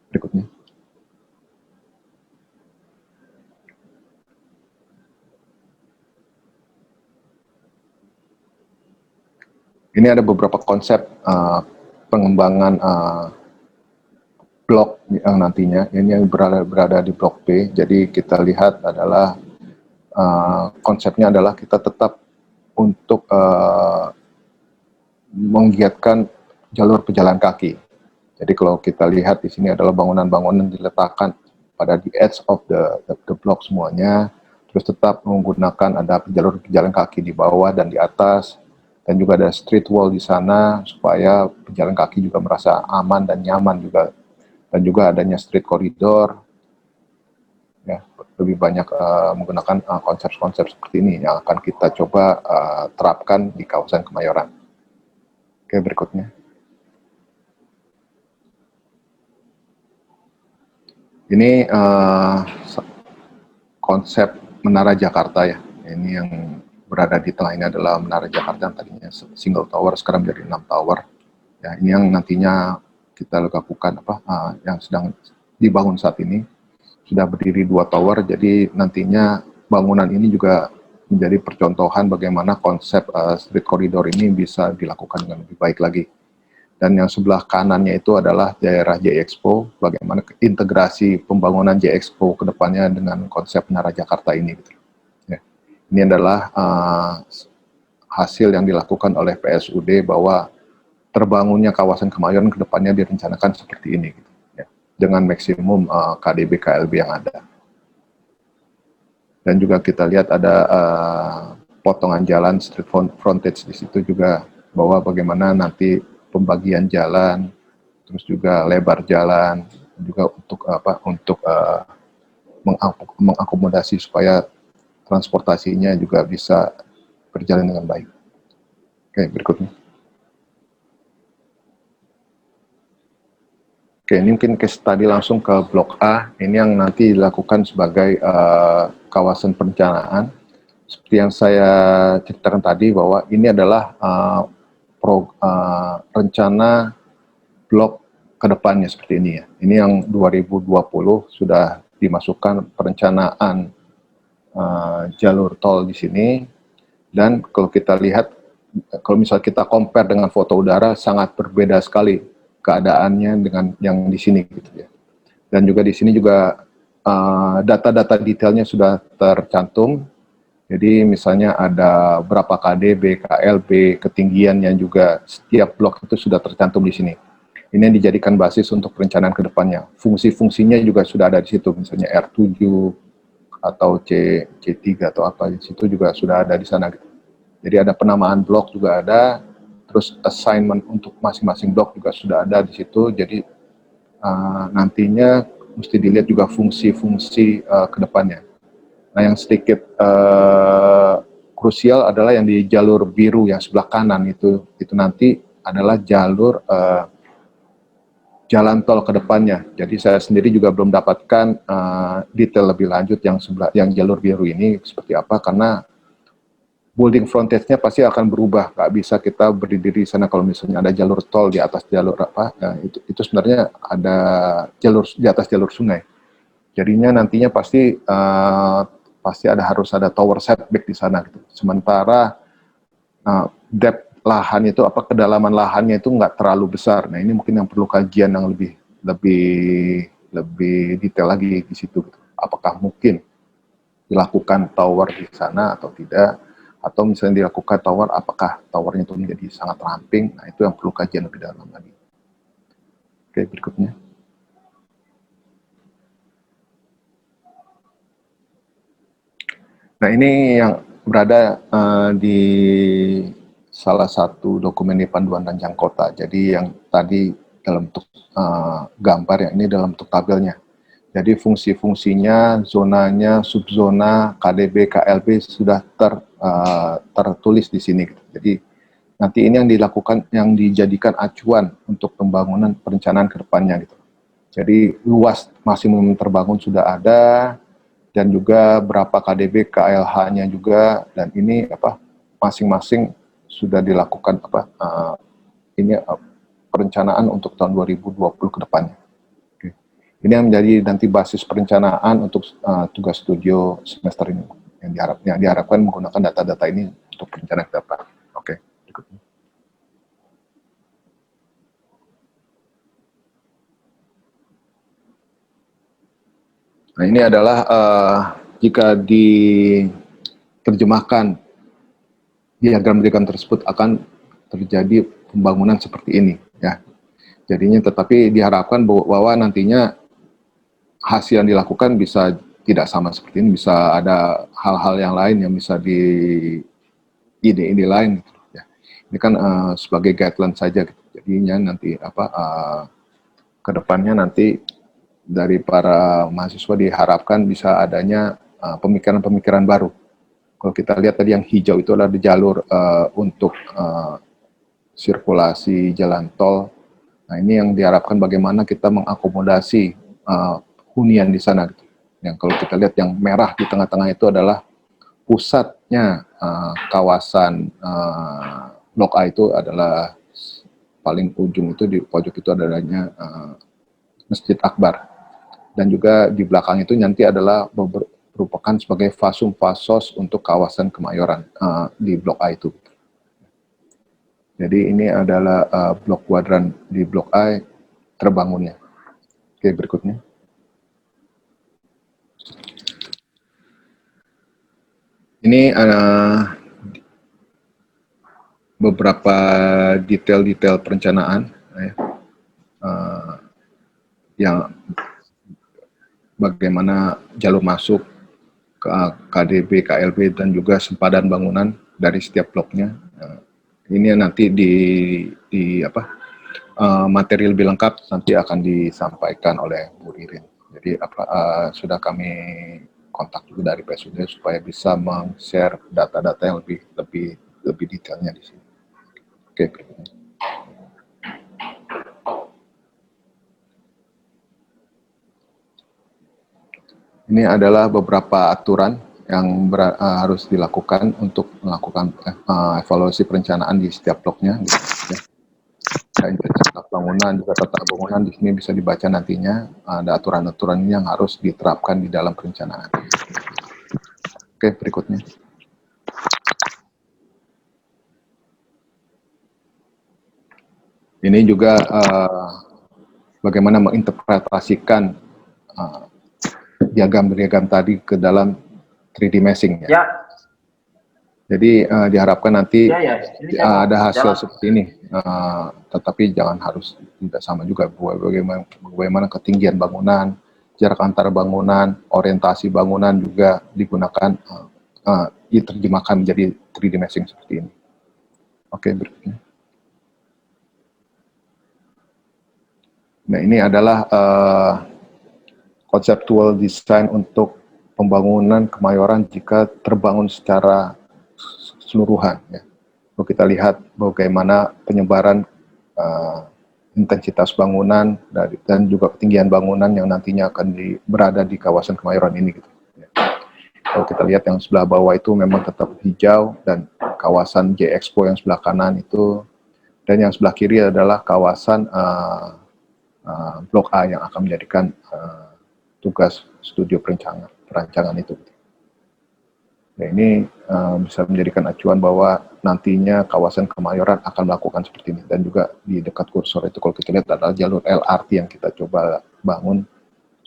Berikutnya. Ini ada beberapa konsep pengembangan blok yang nantinya, ini yang berada di blok B. Jadi kita lihat adalah konsepnya adalah kita tetap untuk menggiatkan jalur pejalan kaki. Jadi kalau kita lihat di sini adalah bangunan-bangunan diletakkan pada di edge of the block semuanya, terus tetap menggunakan ada jalur pejalan kaki di bawah dan di atas, dan juga ada street wall di sana supaya pejalan kaki juga merasa aman dan nyaman juga, dan juga adanya street corridor. Ya, lebih banyak menggunakan konsep-konsep seperti ini yang akan kita coba terapkan di kawasan Kemayoran. Oke, berikutnya. Ini konsep Menara Jakarta ya. Ini yang berada di tengah ini adalah Menara Jakarta yang tadinya single tower, sekarang menjadi 6 tower. Ya, ini yang nantinya kita lakukan yang sedang dibangun saat ini. Sudah berdiri 2 tower, jadi nantinya bangunan ini juga menjadi percontohan bagaimana konsep street corridor ini bisa dilakukan dengan lebih baik lagi. Dan yang sebelah kanannya itu adalah daerah J-Expo, bagaimana integrasi pembangunan J-Expo ke depannya dengan konsep Menara Jakarta ini. Ya. Ini adalah hasil yang dilakukan oleh PSUD bahwa terbangunnya kawasan Kemayoran ke depannya direncanakan seperti ini, gitu, ya, dengan maksimum KDB KLB yang ada. Dan juga kita lihat ada potongan jalan street frontage di situ juga, bahwa bagaimana nanti pembagian jalan, terus juga lebar jalan, juga untuk mengakomodasi supaya transportasinya juga bisa berjalan dengan baik. Oke, berikutnya. Oke, ini mungkin case tadi langsung ke Blok A. Ini yang nanti dilakukan sebagai kawasan perencanaan. seperti yang saya ceritakan tadi bahwa ini adalah rencana blok ke depannya seperti ini ya. Ini yang 2020 sudah dimasukkan perencanaan jalur tol di sini, dan kalau kita lihat, kalau misal kita compare dengan foto udara, sangat berbeda sekali keadaannya dengan yang di sini gitu ya. Dan juga di sini juga data-data detailnya sudah tercantum. Jadi misalnya ada berapa KDB, KLB, ketinggiannya juga setiap blok itu sudah tercantum di sini. Ini yang dijadikan basis untuk perencanaan ke depannya. Fungsi-fungsinya juga sudah ada di situ, misalnya R7 atau C3 atau apa, di situ juga sudah ada di sana gitu. Jadi ada penamaan blok juga ada, terus assignment untuk masing-masing blok juga sudah ada di situ. Jadi nantinya mesti dilihat juga fungsi-fungsi ke depannya. Nah, yang sedikit krusial adalah yang di jalur biru yang sebelah kanan itu nanti adalah jalur jalan tol ke depannya. Jadi saya sendiri juga belum dapatkan detail lebih lanjut yang jalur biru ini seperti apa, karena building frontage-nya pasti akan berubah. Nggak bisa kita berdiri di sana kalau misalnya ada jalur tol di atas jalur apa. Nah, itu sebenarnya ada jalur di atas jalur sungai. Jadinya nantinya pasti harus ada tower setback di sana gitu. Sementara depth lahan itu, kedalaman lahannya itu nggak terlalu besar. Nah, ini mungkin yang perlu kajian yang lebih detail lagi di situ gitu. Apakah mungkin dilakukan tower di sana atau tidak, atau misalnya dilakukan tower, apakah towernya itu menjadi sangat ramping. Nah, itu yang perlu kajian lebih dalam lagi. Oke, berikutnya. Nah, ini yang berada di salah satu dokumen di panduan rancang kota. Jadi yang tadi dalam bentuk gambar, yang ini dalam bentuk tabelnya. Jadi fungsi-fungsinya, zonanya, subzona, KDB, KLB sudah tertulis di sini. Jadi nanti ini yang dilakukan, yang dijadikan acuan untuk pembangunan perencanaan ke depannya gitu. Jadi luas maksimum terbangun sudah ada, dan juga berapa KDB KLH-nya juga, dan ini masing-masing sudah dilakukan perencanaan untuk tahun 2020 ke depannya. Oke. Ini yang menjadi nanti basis perencanaan untuk tugas studio semester ini, yang diharapkan menggunakan data-data ini untuk perencanaan ke depan. Oke, berikutnya. Nah, ini adalah jika diterjemahkan diagram-diagram tersebut akan terjadi pembangunan seperti ini ya. Jadinya, tetapi diharapkan bahwa nantinya hasil yang dilakukan bisa tidak sama seperti ini, bisa ada hal-hal yang lain yang bisa di ide-ide lain gitu ya. Ini kan sebagai guideline saja gitu. Jadinya nanti kedepannya nanti dari para mahasiswa diharapkan bisa adanya pemikiran-pemikiran baru. Kalau kita lihat tadi yang hijau itu adalah di jalur untuk sirkulasi jalan tol. Nah, ini yang diharapkan bagaimana kita mengakomodasi hunian di sana. Gitu. Yang kalau kita lihat yang merah di tengah-tengah itu adalah pusatnya kawasan Blok A, itu adalah paling ujung itu, di pojok itu adanya Masjid Akbar. Dan juga di belakang itu nanti adalah merupakan sebagai fasum fasos untuk kawasan Kemayoran di Blok A itu. Jadi ini adalah blok kuadran di Blok A terbangunnya. Oke, berikutnya. Ini beberapa detail-detail perencanaan yang bagaimana jalur masuk ke KDB, KLB, dan juga sempadan bangunan dari setiap bloknya. Ini nanti materi lebih lengkap nanti akan disampaikan oleh Bu Ririn. Jadi sudah kami kontak juga dari PSUD supaya bisa meng-share data-data yang lebih detailnya di sini. Oke. Ini adalah beberapa aturan harus dilakukan untuk melakukan evaluasi perencanaan di setiap bloknya. Gitu, ya. Intensitas bangunan juga tata bangunan di sini bisa dibaca nantinya, ada aturan-aturan yang harus diterapkan di dalam perencanaan. Oke, berikutnya. Ini juga bagaimana menginterpretasikan diagram-diagram tadi ke dalam 3D mapping ya. Jadi diharapkan nanti ada hasil seperti ini, tetapi jangan harus tidak sama juga. Bagaimana ketinggian bangunan, jarak antar bangunan, orientasi bangunan juga digunakan, diterjemahkan menjadi 3D mapping seperti ini. Oke, berikutnya. Nah, ini adalah conceptual design untuk pembangunan Kemayoran jika terbangun secara keseluruhan. Ya. Kalau kita lihat bagaimana penyebaran intensitas bangunan dan juga ketinggian bangunan yang nantinya akan berada di kawasan Kemayoran ini. Gitu. Ya. Kalau kita lihat yang sebelah bawah itu memang tetap hijau dan kawasan J Expo yang sebelah kanan itu, dan yang sebelah kiri adalah kawasan Blok A yang akan menjadikan tugas studio perancangan itu. Nah, ini bisa menjadikan acuan bahwa nantinya kawasan Kemayoran akan melakukan seperti ini. Dan juga di dekat kursor itu kalau kita lihat adalah jalur LRT yang kita coba bangun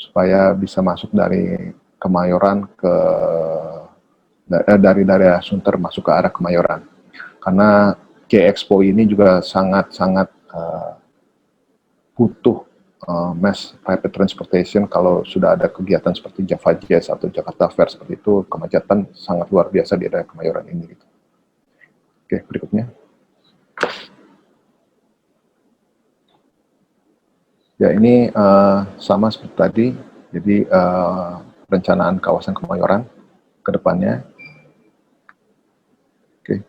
supaya bisa masuk dari Kemayoran dari daerah Sunter masuk ke arah Kemayoran. Karena J Expo ini juga sangat-sangat butuh mass rapid transportation. Kalau sudah ada kegiatan seperti Java Jazz atau Jakarta Fair seperti itu, kemacetan sangat luar biasa di daerah Kemayoran ini. Gitu. Oke, berikutnya. Ya, ini sama seperti tadi. Jadi perencanaan kawasan Kemayoran ke depannya. Oke,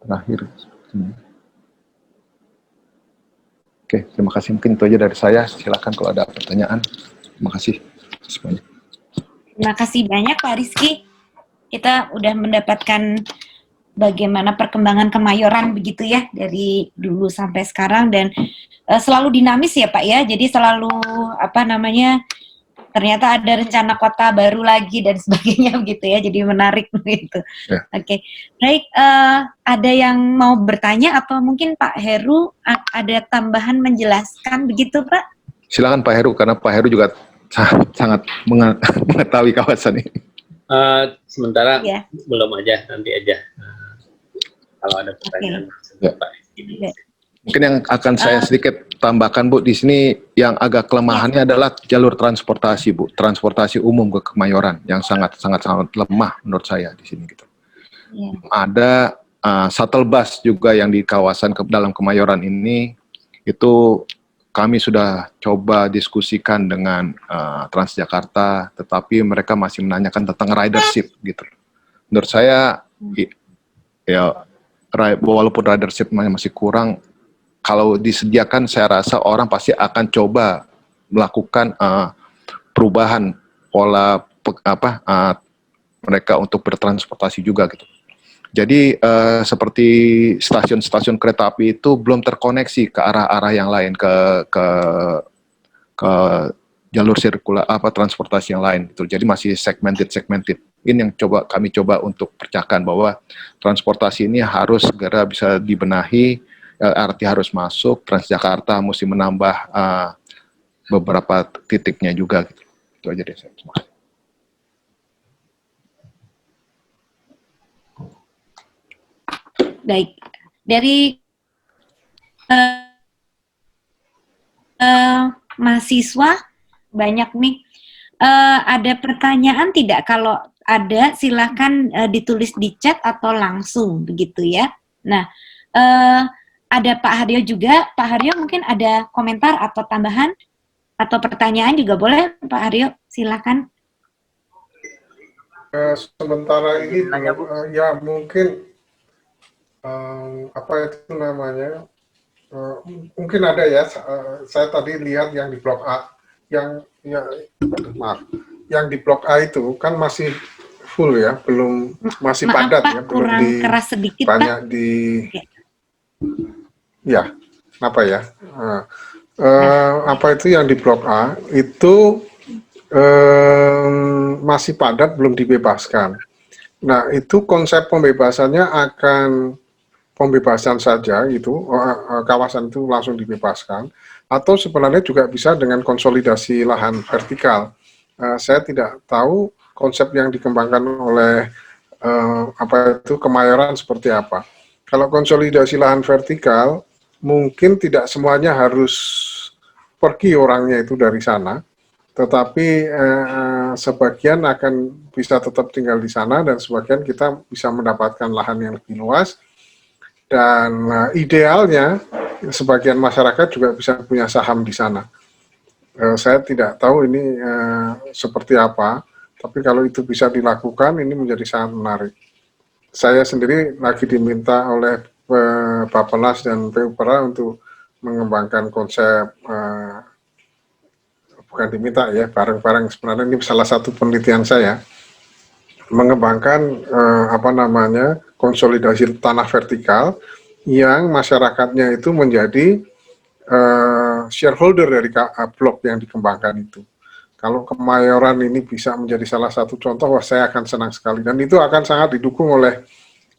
terakhir seperti ini. Oke, terima kasih. Mungkin itu aja dari saya. Silakan kalau ada pertanyaan. Terima kasih semuanya. Terima kasih banyak Pak Rizky. Kita udah mendapatkan bagaimana perkembangan Kemayoran begitu ya dari dulu sampai sekarang, dan selalu dinamis ya Pak ya. Jadi selalu ternyata ada rencana kota baru lagi dan sebagainya begitu ya. Jadi menarik begitu. Ya. Oke. Baik, ada yang mau bertanya atau mungkin Pak Heru ada tambahan menjelaskan begitu Pak? Silakan Pak Heru, karena Pak Heru juga sangat mengetahui kawasan ini. Sementara belum aja, nanti aja. Kalau ada pertanyaan, ya. Pak. Ya. Mungkin yang akan saya sedikit tambahkan Bu, di sini yang agak kelemahannya adalah jalur transportasi Bu, transportasi umum ke Kemayoran yang sangat lemah menurut saya di sini gitu. Ya. Ada shuttle bus juga yang di kawasan dalam Kemayoran ini, itu kami sudah coba diskusikan dengan Transjakarta, tetapi mereka masih menanyakan tentang ridership gitu. Menurut saya ya walaupun ridership masih kurang, kalau disediakan saya rasa orang pasti akan coba melakukan perubahan pola mereka untuk bertransportasi juga gitu. Jadi seperti stasiun-stasiun kereta api itu belum terkoneksi ke arah-arah yang lain, ke jalur sirkular transportasi yang lain gitu. Jadi masih segmented. Ini yang kami coba untuk pecahkan bahwa transportasi ini harus segera bisa dibenahi. LRT harus masuk, Transjakarta mesti menambah beberapa titiknya juga. Gitu. Itu aja deh saya. Terima kasih. Baik, dari mahasiswa banyak nih. Ada pertanyaan tidak? Kalau ada, silakan ditulis di chat atau langsung begitu ya. Nah. Ada Pak Haryo juga. Pak Haryo mungkin ada komentar atau tambahan atau pertanyaan juga boleh Pak Haryo, silakan. Sementara ini ya mungkin apa itu namanya, mungkin ada ya. Saya tadi lihat yang di blok A, yang di blok A itu kan masih full ya, belum masih Maaf padat Pak, ya, belum kurang di keras sedikit banyak Pak. di Oke. ya apa ya apa itu yang di blok A itu masih padat belum dibebaskan. Nah itu konsep pembebasannya akan pembebasan saja itu kawasan itu langsung dibebaskan atau sebenarnya juga bisa dengan konsolidasi lahan vertikal. Saya tidak tahu konsep yang dikembangkan oleh apa itu Kemayoran seperti apa. Kalau konsolidasi lahan vertikal mungkin tidak semuanya harus pergi orangnya itu dari sana, tetapi sebagian akan bisa tetap tinggal di sana dan sebagian kita bisa mendapatkan lahan yang lebih luas. Dan idealnya sebagian masyarakat juga bisa punya saham di sana. Saya tidak tahu ini seperti apa, tapi kalau itu bisa dilakukan ini menjadi sangat menarik. Saya sendiri lagi diminta oleh Bappenas dan PUPera untuk mengembangkan konsep, bukan diminta ya, bareng-bareng sebenarnya ini salah satu penelitian saya, mengembangkan apa namanya konsolidasi tanah vertikal yang masyarakatnya itu menjadi shareholder dari blok yang dikembangkan itu. Kalau Kemayoran ini bisa menjadi salah satu contoh, wah saya akan senang sekali dan itu akan sangat didukung oleh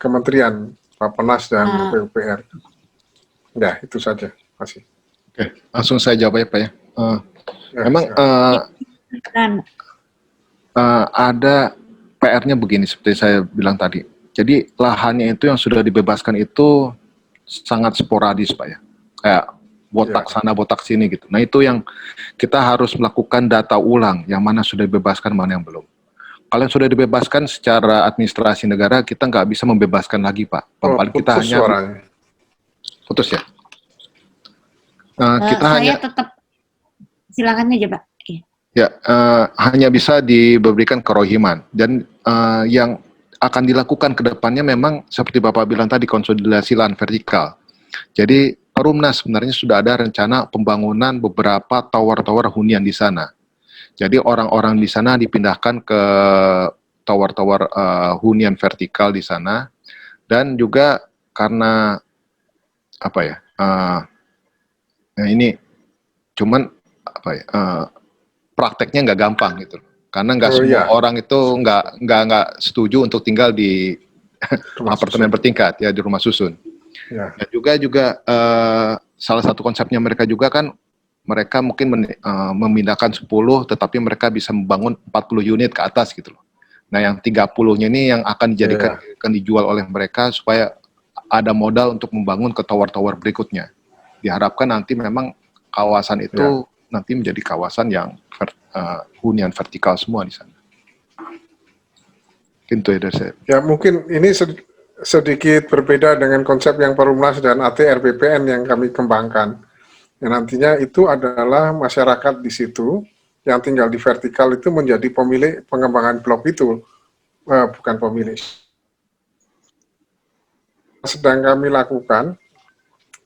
Kementerian Bappenas dan PUPR. Ya itu saja. Terima kasih. Oke, langsung saya jawab ya Pak ya. Memang ada PR-nya begini seperti saya bilang tadi. Jadi lahannya itu yang sudah dibebaskan itu sangat sporadis Pak ya. Kayak botak sana botak sini gitu. Nah itu yang kita harus melakukan data ulang yang mana sudah dibebaskan mana yang belum. Kalau yang sudah dibebaskan secara administrasi negara kita nggak bisa membebaskan lagi Pak. Paling kita hanya suaranya. Putus ya. Kita saya tetap silakan aja Pak. Ya, hanya bisa diberikan kerohiman dan yang akan dilakukan ke depannya memang seperti Bapak bilang tadi konsolidasi lahan vertikal. Jadi Perumnas sebenarnya sudah ada rencana pembangunan beberapa tower-tower hunian di sana. Jadi orang-orang di sana dipindahkan ke tower-tower hunian vertikal di sana dan juga karena apa ya? Nah ini cuman apa ya? Prakteknya nggak gampang gitu, karena nggak semua orang itu nggak setuju untuk tinggal di apartemen bertingkat ya di rumah susun. Dan juga salah satu konsepnya mereka juga kan mereka mungkin memindahkan 10 tetapi mereka bisa membangun 40 unit ke atas gitu loh. Nah yang 30-nya ini yang akan dijadikan akan dijual oleh mereka supaya ada modal untuk membangun ke tower-tower berikutnya. Diharapkan nanti memang kawasan itu nanti menjadi kawasan yang hunian vertikal semua di sana. Itu ya dari saya. Ya mungkin ini sedikit berbeda dengan konsep yang Perumnas dan ATR BPN yang kami kembangkan. Yang nantinya itu adalah masyarakat di situ yang tinggal di vertikal itu menjadi pemilik pengembangan blok itu, bukan pemilik. Sedang kami lakukan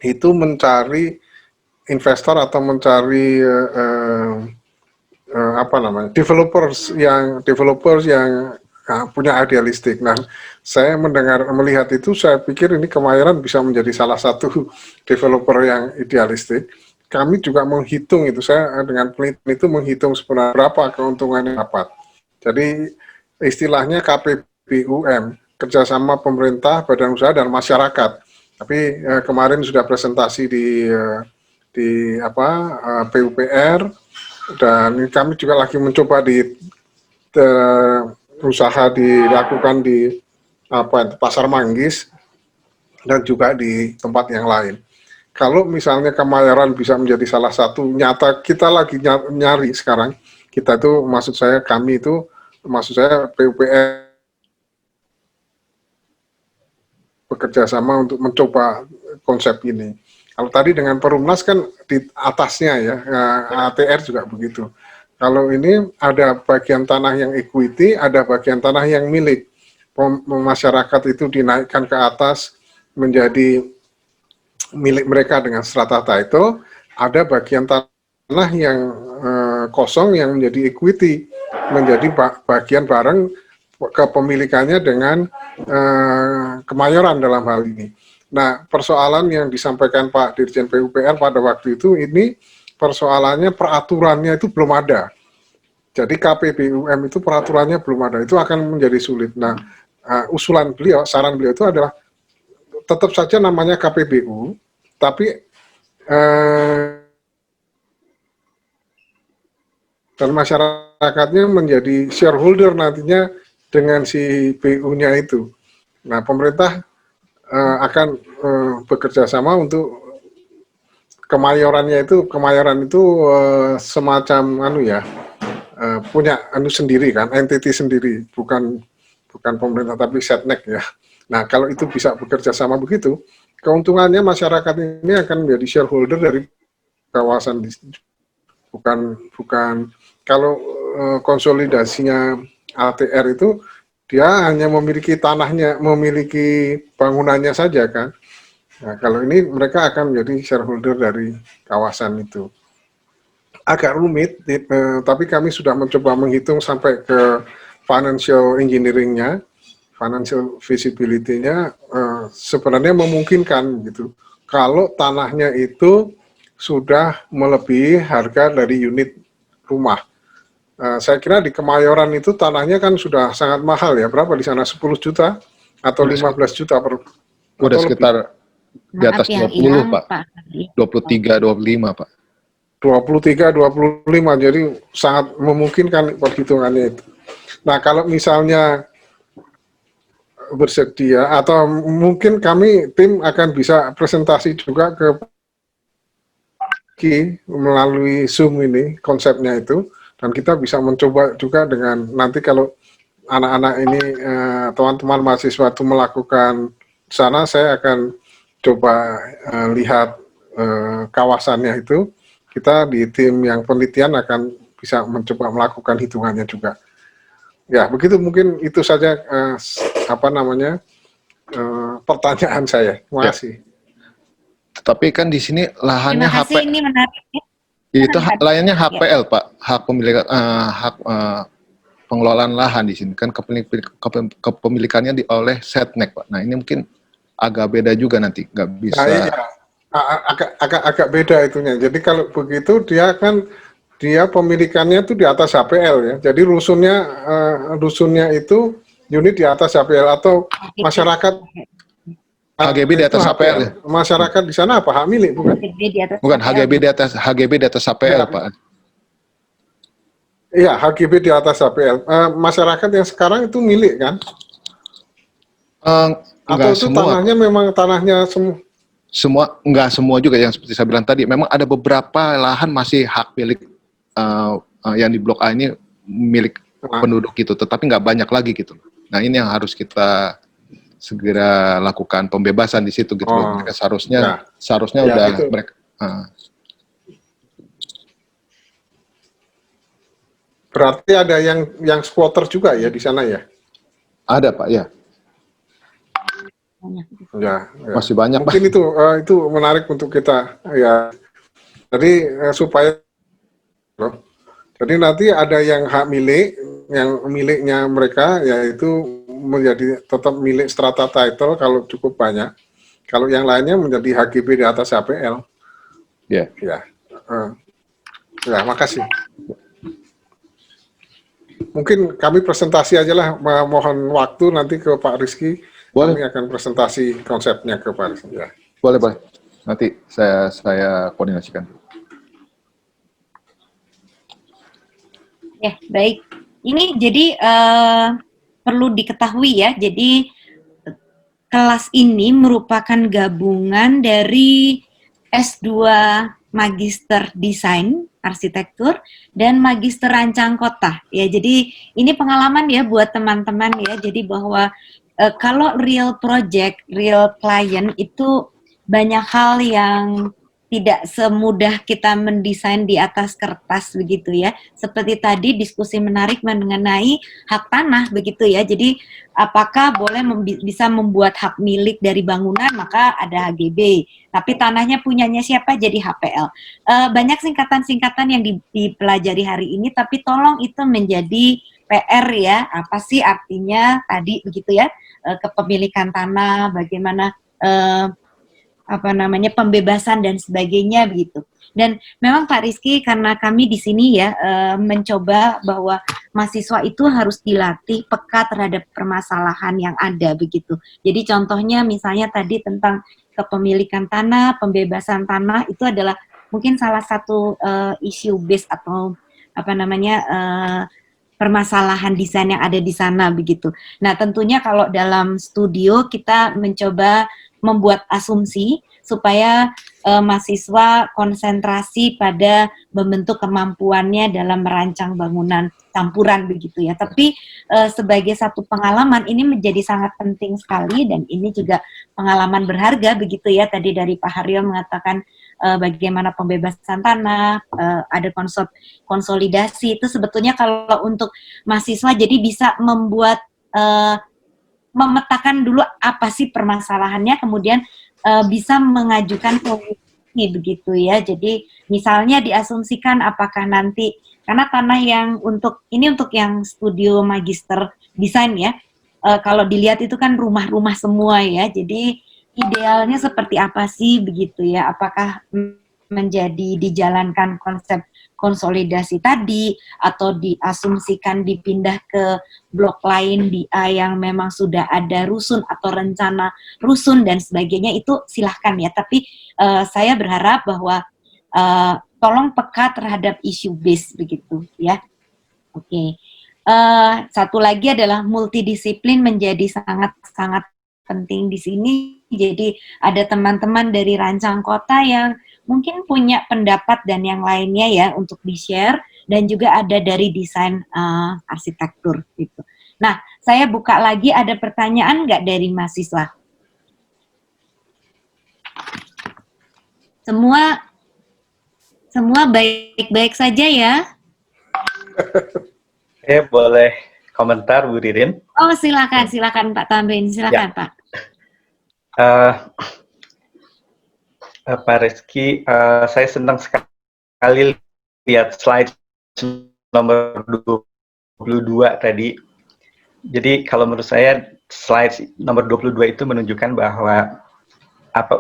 itu mencari investor atau mencari apa namanya developers yang punya idealistik. Nah, saya melihat itu, saya pikir ini Kemayoran bisa menjadi salah satu developer yang idealistik. Kami juga menghitung itu, saya dengan penelitian itu menghitung sebenarnya berapa keuntungan yang dapat. Jadi istilahnya KPBUM, kerjasama pemerintah, badan usaha dan masyarakat. Tapi kemarin sudah presentasi di PUPR dan kami juga lagi mencoba usaha dilakukan di Pasar Manggis dan juga di tempat yang lain. Kalau misalnya Kemayoran bisa menjadi salah satu nyata, kita lagi nyari sekarang, kita itu maksud saya PUPR bekerja sama untuk mencoba konsep ini. Kalau tadi dengan Perumnas kan di atasnya ya, ATR juga begitu. Kalau ini ada bagian tanah yang equity, ada bagian tanah yang milik. Masyarakat itu dinaikkan ke atas menjadi milik mereka dengan strata title, ada bagian tanah yang kosong yang menjadi equity, menjadi bagian bareng kepemilikannya dengan Kemayoran dalam hal ini. Nah, persoalan yang disampaikan Pak Dirjen PUPR pada waktu itu, ini persoalannya peraturannya itu belum ada. Jadi KPBUM itu peraturannya belum ada, itu akan menjadi sulit. Nah, usulan beliau, saran beliau itu adalah tetap saja namanya KPBU, tapi dan masyarakatnya menjadi shareholder nantinya dengan si BU-nya itu. Nah, pemerintah akan bekerja sama untuk Kemayoran itu semacam punya sendiri kan, entity sendiri, bukan pemerintah tapi Setnek ya. Nah, kalau itu bisa bekerja sama begitu, keuntungannya masyarakat ini akan menjadi shareholder dari kawasan, bukan kalau konsolidasinya ATR itu dia hanya memiliki tanahnya, memiliki bangunannya saja kan. Nah, kalau ini mereka akan menjadi shareholder dari kawasan itu. Agak rumit, tapi kami sudah mencoba menghitung sampai ke financial engineering-nya, financial feasibility-nya, sebenarnya memungkinkan gitu. Kalau tanahnya itu sudah melebihi harga dari unit rumah. Saya kira di Kemayoran itu tanahnya kan sudah sangat mahal ya, berapa di sana, 10 juta atau 15 juta per, Udah atau sekitar di atas 20, Pak. 23, 25, Pak. 23, 25, jadi sangat memungkinkan perhitungannya itu. Nah, kalau misalnya bersedia, atau mungkin kami tim akan bisa presentasi juga ke melalui Zoom ini, konsepnya itu, dan kita bisa mencoba juga dengan nanti kalau anak-anak ini, teman-teman mahasiswa itu melakukan sana, saya akan coba lihat kawasannya itu. Kita di tim yang penelitian akan bisa mencoba melakukan hitungannya juga. Ya, begitu mungkin itu saja pertanyaan saya. Terima kasih. Tetapi kan di sini lahannya Terima kasih, ini menarik. itu layannya HPL, Pak. Hak pemilikan pengelolaan lahan di sini kan kepemilikannya oleh Setnek, Pak. Nah, ini mungkin agak beda juga nanti, nggak bisa. Nah, iya. Agak beda itunya. Jadi kalau begitu dia pemilikannya itu di atas HPL ya. Jadi rusunnya itu unit di atas HPL atau masyarakat HGB di atas HPL ya? Masyarakat di sana apa? Hak milik bukan? Bukan, HGB di atas HPL, Pak. Iya, HGB di atas HPL. Masyarakat yang sekarang itu milik kan? Atau itu semua, tanahnya memang tanahnya semua? Enggak semua juga, yang seperti saya bilang tadi. Memang ada beberapa lahan masih hak milik yang di Blok A ini milik penduduk gitu, tetapi nggak banyak lagi gitu. Nah, ini yang harus kita segera lakukan pembebasan di situ gitu. Mereka seharusnya udah itu. Mereka. Berarti ada yang squatter juga ya di sana ya? Ada, Pak, ya. Ya. Masih banyak. Mungkin Pak. Itu menarik untuk kita ya. Jadi supaya jadi nanti ada yang hak milik, yang miliknya mereka yaitu menjadi tetap milik strata title kalau cukup banyak. Kalau yang lainnya menjadi HGB di atas HPL. Ya. Ya. Ya, makasih. Mungkin kami presentasi aja lah, mohon waktu nanti ke Pak Rizky. Boleh. Kami akan presentasi konsepnya ke Pak Rizky. Ya. Boleh. Nanti saya koordinasikan. Ya, baik. Ini jadi perlu diketahui ya, jadi kelas ini merupakan gabungan dari S2 Magister Desain Arsitektur dan Magister Rancang Kota. Ya, jadi ini pengalaman ya buat teman-teman ya, jadi bahwa kalau real project, real client itu banyak hal yang tidak semudah kita mendesain di atas kertas begitu ya. Seperti tadi diskusi menarik mengenai hak tanah begitu ya. Jadi apakah boleh bisa membuat hak milik dari bangunan, maka ada HGB. Tapi tanahnya punyanya siapa, jadi HPL. Banyak singkatan-singkatan yang dipelajari hari ini, tapi tolong itu menjadi PR ya, apa sih artinya tadi begitu ya, kepemilikan tanah, bagaimana pembebasan dan sebagainya begitu. Dan memang Pak Rizky, karena kami di sini ya mencoba bahwa mahasiswa itu harus dilatih peka terhadap permasalahan yang ada begitu. Jadi contohnya misalnya tadi tentang kepemilikan tanah, pembebasan tanah itu adalah mungkin salah satu issue base atau permasalahan desain yang ada di sana begitu. Nah, tentunya kalau dalam studio kita mencoba membuat asumsi supaya mahasiswa konsentrasi pada membentuk kemampuannya dalam merancang bangunan campuran begitu ya. Tapi sebagai satu pengalaman ini menjadi sangat penting sekali, dan ini juga pengalaman berharga begitu ya. Tadi dari Pak Haryo mengatakan bagaimana pembebasan tanah, ada konsep konsolidasi. Itu sebetulnya kalau untuk mahasiswa jadi bisa membuat memetakan dulu apa sih permasalahannya, kemudian bisa mengajukan solusi begitu ya. Jadi misalnya diasumsikan apakah nanti, karena tanah yang untuk yang studio magister desain ya, kalau dilihat itu kan rumah-rumah semua ya. Jadi idealnya seperti apa sih begitu ya? Apakah menjadi dijalankan konsep konsolidasi tadi, atau diasumsikan dipindah ke blok lain di A yang memang sudah ada rusun atau rencana rusun dan sebagainya, itu silahkan ya. Tapi saya berharap bahwa tolong peka terhadap isu base begitu ya. Oke. Satu lagi adalah multidisiplin menjadi sangat-sangat penting di sini. Jadi ada teman-teman dari rancang kota yang mungkin punya pendapat dan yang lainnya ya untuk di-share, dan juga ada dari desain arsitektur gitu. Nah, saya buka lagi, ada pertanyaan nggak dari mahasiswa? Semua baik-baik saja ya? Boleh komentar Bu Ririn? Oh, silakan Pak Tamrin, silakan ya. Pak. Pak Rizky, saya senang sekali lihat slide nomor 22 tadi. Jadi kalau menurut saya slide nomor 22 itu menunjukkan bahwa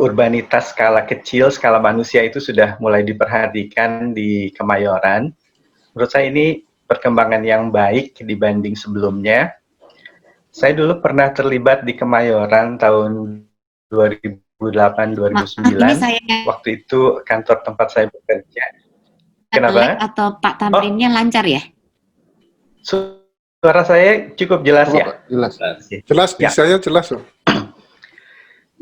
urbanitas skala kecil, skala manusia itu sudah mulai diperhatikan di Kemayoran. Menurut saya ini perkembangan yang baik dibanding sebelumnya. Saya dulu pernah terlibat di Kemayoran tahun 2008-2009, waktu itu kantor tempat saya bekerja. Kenapa? Atau Pak Tamrinnya lancar ya? Suara saya cukup jelas ya? Jelas, bisanya jelas loh.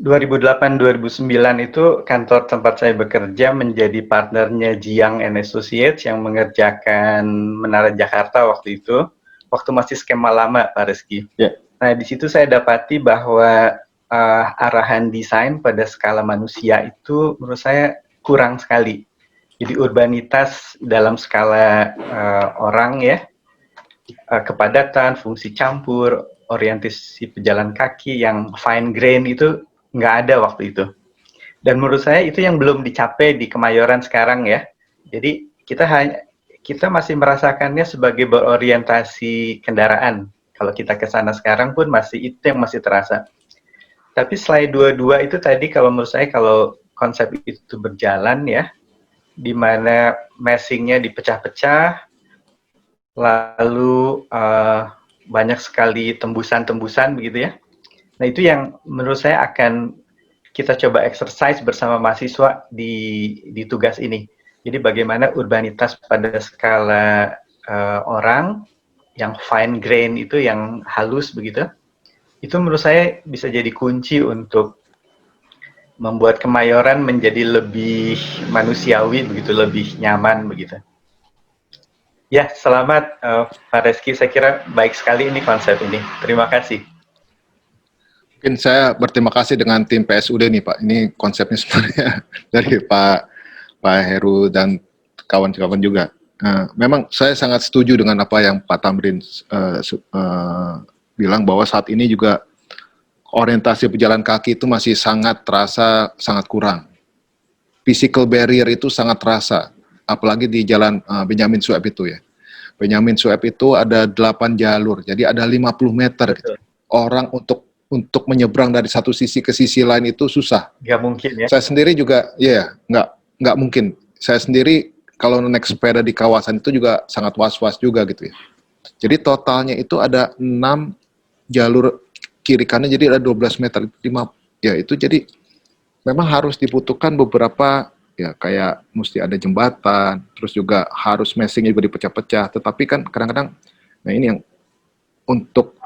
2008-2009 itu kantor tempat saya bekerja menjadi partnernya Jiang & Associates yang mengerjakan Menara Jakarta waktu itu, waktu masih skema lama, Pak Rizky. Yeah. Nah, di situ saya dapati bahwa arahan desain pada skala manusia itu menurut saya kurang sekali. Jadi urbanitas dalam skala orang ya, kepadatan, fungsi campur, orientasi pejalan kaki yang fine grain itu nggak ada waktu itu. Dan menurut saya itu yang belum dicapai di Kemayoran sekarang ya. Jadi kita masih merasakannya sebagai berorientasi kendaraan. Kalau kita ke sana sekarang pun masih itu yang masih terasa. Tapi slide 22 itu tadi kalau menurut saya kalau konsep itu berjalan ya, di mana meshingnya dipecah-pecah, lalu banyak sekali tembusan-tembusan begitu ya. Nah itu yang menurut saya akan kita coba exercise bersama mahasiswa di tugas ini. Jadi bagaimana urbanitas pada skala orang yang fine grain itu, yang halus begitu, itu menurut saya bisa jadi kunci untuk membuat Kemayoran menjadi lebih manusiawi begitu, lebih nyaman begitu. Ya, selamat Pak Rizky, saya kira baik sekali ini konsep ini. Terima kasih. Mungkin saya berterima kasih dengan tim PSUD nih Pak. Ini konsepnya sebenarnya dari Pak Heru dan kawan-kawan juga. Memang saya sangat setuju dengan apa yang Pak Tamrin bilang, bahwa saat ini juga orientasi pejalan kaki itu masih sangat terasa, sangat kurang. Physical barrier itu sangat terasa, apalagi di jalan Benyamin Sueb itu ya. Benyamin Sueb itu ada 8 jalur, jadi ada 50 meter. Gitu. Orang untuk menyeberang dari satu sisi ke sisi lain itu susah. Nggak mungkin ya. Saya sendiri juga, nggak mungkin. Saya sendiri kalau naik sepeda di kawasan itu juga sangat was-was juga gitu ya. Jadi totalnya itu ada 6 jalur kiri kanan, jadi ada 12 meter. Ya itu jadi memang harus dibutuhkan beberapa, ya kayak mesti ada jembatan, terus juga harus messingnya juga dipecah-pecah. Tetapi kan kadang-kadang, nah ini yang untuk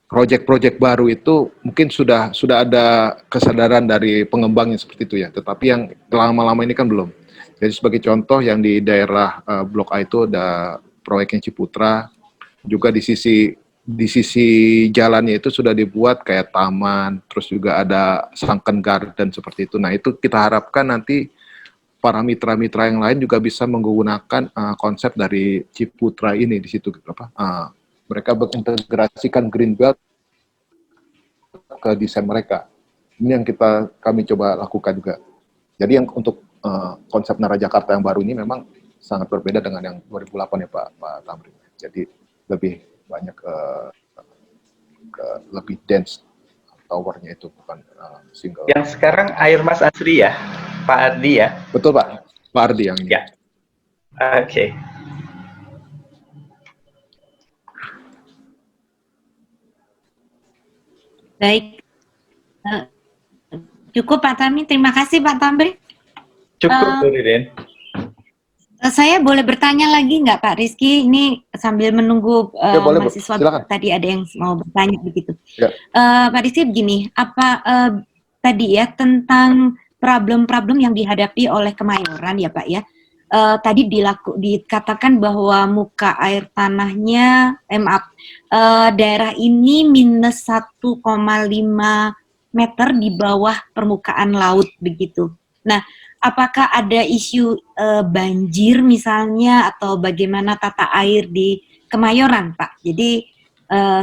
proyek-proyek baru itu mungkin sudah ada kesadaran dari pengembangnya seperti itu ya. Tetapi yang lama-lama ini kan belum. Jadi sebagai contoh yang di daerah Blok A itu ada proyeknya Ciputra, juga di sisi jalannya itu sudah dibuat kayak taman, terus juga ada sunken garden seperti itu. Nah itu kita harapkan nanti para mitra-mitra yang lain juga bisa menggunakan konsep dari Ciputra ini di situ. Mereka mengintegrasikan green belt ke desain mereka. Ini yang kami coba lakukan juga. Jadi yang untuk konsep Nara Jakarta yang baru ini memang sangat berbeda dengan yang 2008 ya Pak Tamrin. Jadi lebih banyak lebih dense towernya itu, bukan single. Yang sekarang Air Mas Asri ya, Pak Ardi ya? Betul Pak Ardi yang ini. Ya. Oke. Baik. Cukup Pak Tamrin, terima kasih Pak Tamrin. Cukup Bu Ririn. Saya boleh bertanya lagi nggak Pak Rizky? Ini sambil menunggu boleh, mahasiswa silakan. Tadi ada yang mau bertanya begitu. Ya. Pak Rizky begini, apa tadi ya tentang problem-problem yang dihadapi oleh Kemayoran ya Pak ya? Tadi dikatakan bahwa muka air tanahnya, daerah ini minus 1,5 meter di bawah permukaan laut begitu. Nah, apakah ada isu banjir misalnya atau bagaimana tata air di Kemayoran, Pak? Jadi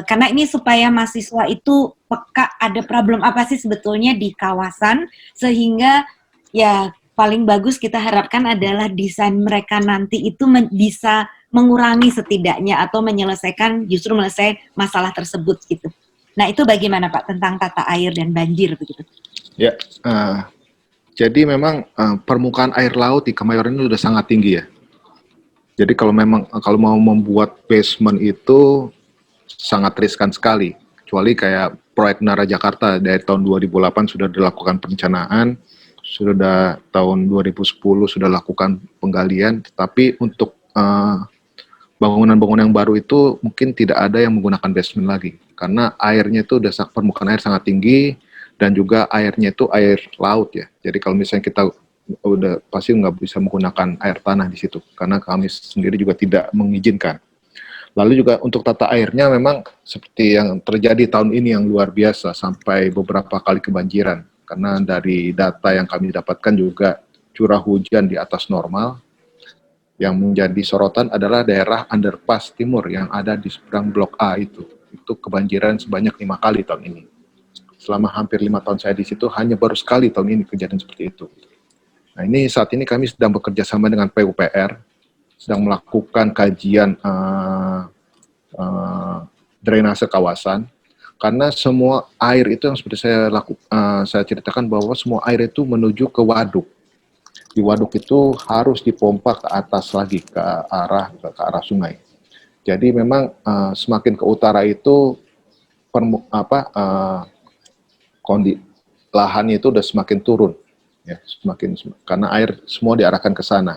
karena ini supaya mahasiswa itu peka ada problem apa sih sebetulnya di kawasan, sehingga ya paling bagus kita harapkan adalah desain mereka nanti itu bisa mengurangi setidaknya atau menyelesaikan masalah tersebut gitu. Nah itu bagaimana Pak tentang tata air dan banjir begitu? Ya. Jadi memang permukaan air laut di Kemayoran itu sudah sangat tinggi ya. Jadi kalau mau membuat basement itu sangat riskan sekali. Kecuali kayak proyek Nara Jakarta dari tahun 2008 sudah dilakukan perencanaan, sudah tahun 2010 sudah lakukan penggalian, tetapi untuk bangunan-bangunan yang baru itu mungkin tidak ada yang menggunakan basement lagi. Karena airnya itu permukaan air sangat tinggi, dan juga airnya itu air laut ya. Jadi kalau misalnya kita udah pasti nggak bisa menggunakan air tanah di situ, karena kami sendiri juga tidak mengizinkan. Lalu juga untuk tata airnya memang seperti yang terjadi tahun ini yang luar biasa, sampai beberapa kali kebanjiran. Karena dari data yang kami dapatkan juga curah hujan di atas normal. Yang menjadi sorotan adalah daerah underpass timur yang ada di seberang Blok A itu kebanjiran sebanyak 5 kali tahun ini. Selama hampir 5 tahun saya di situ, hanya baru sekali tahun ini kejadian seperti itu. Nah ini saat ini kami sedang bekerja sama dengan PUPR, sedang melakukan kajian drainase kawasan, karena semua air itu yang seperti saya ceritakan bahwa semua air itu menuju ke waduk. Di waduk itu harus dipompa ke atas lagi ke arah sungai. Jadi memang semakin ke utara itu lahannya itu udah semakin turun, ya, karena air semua diarahkan ke sana.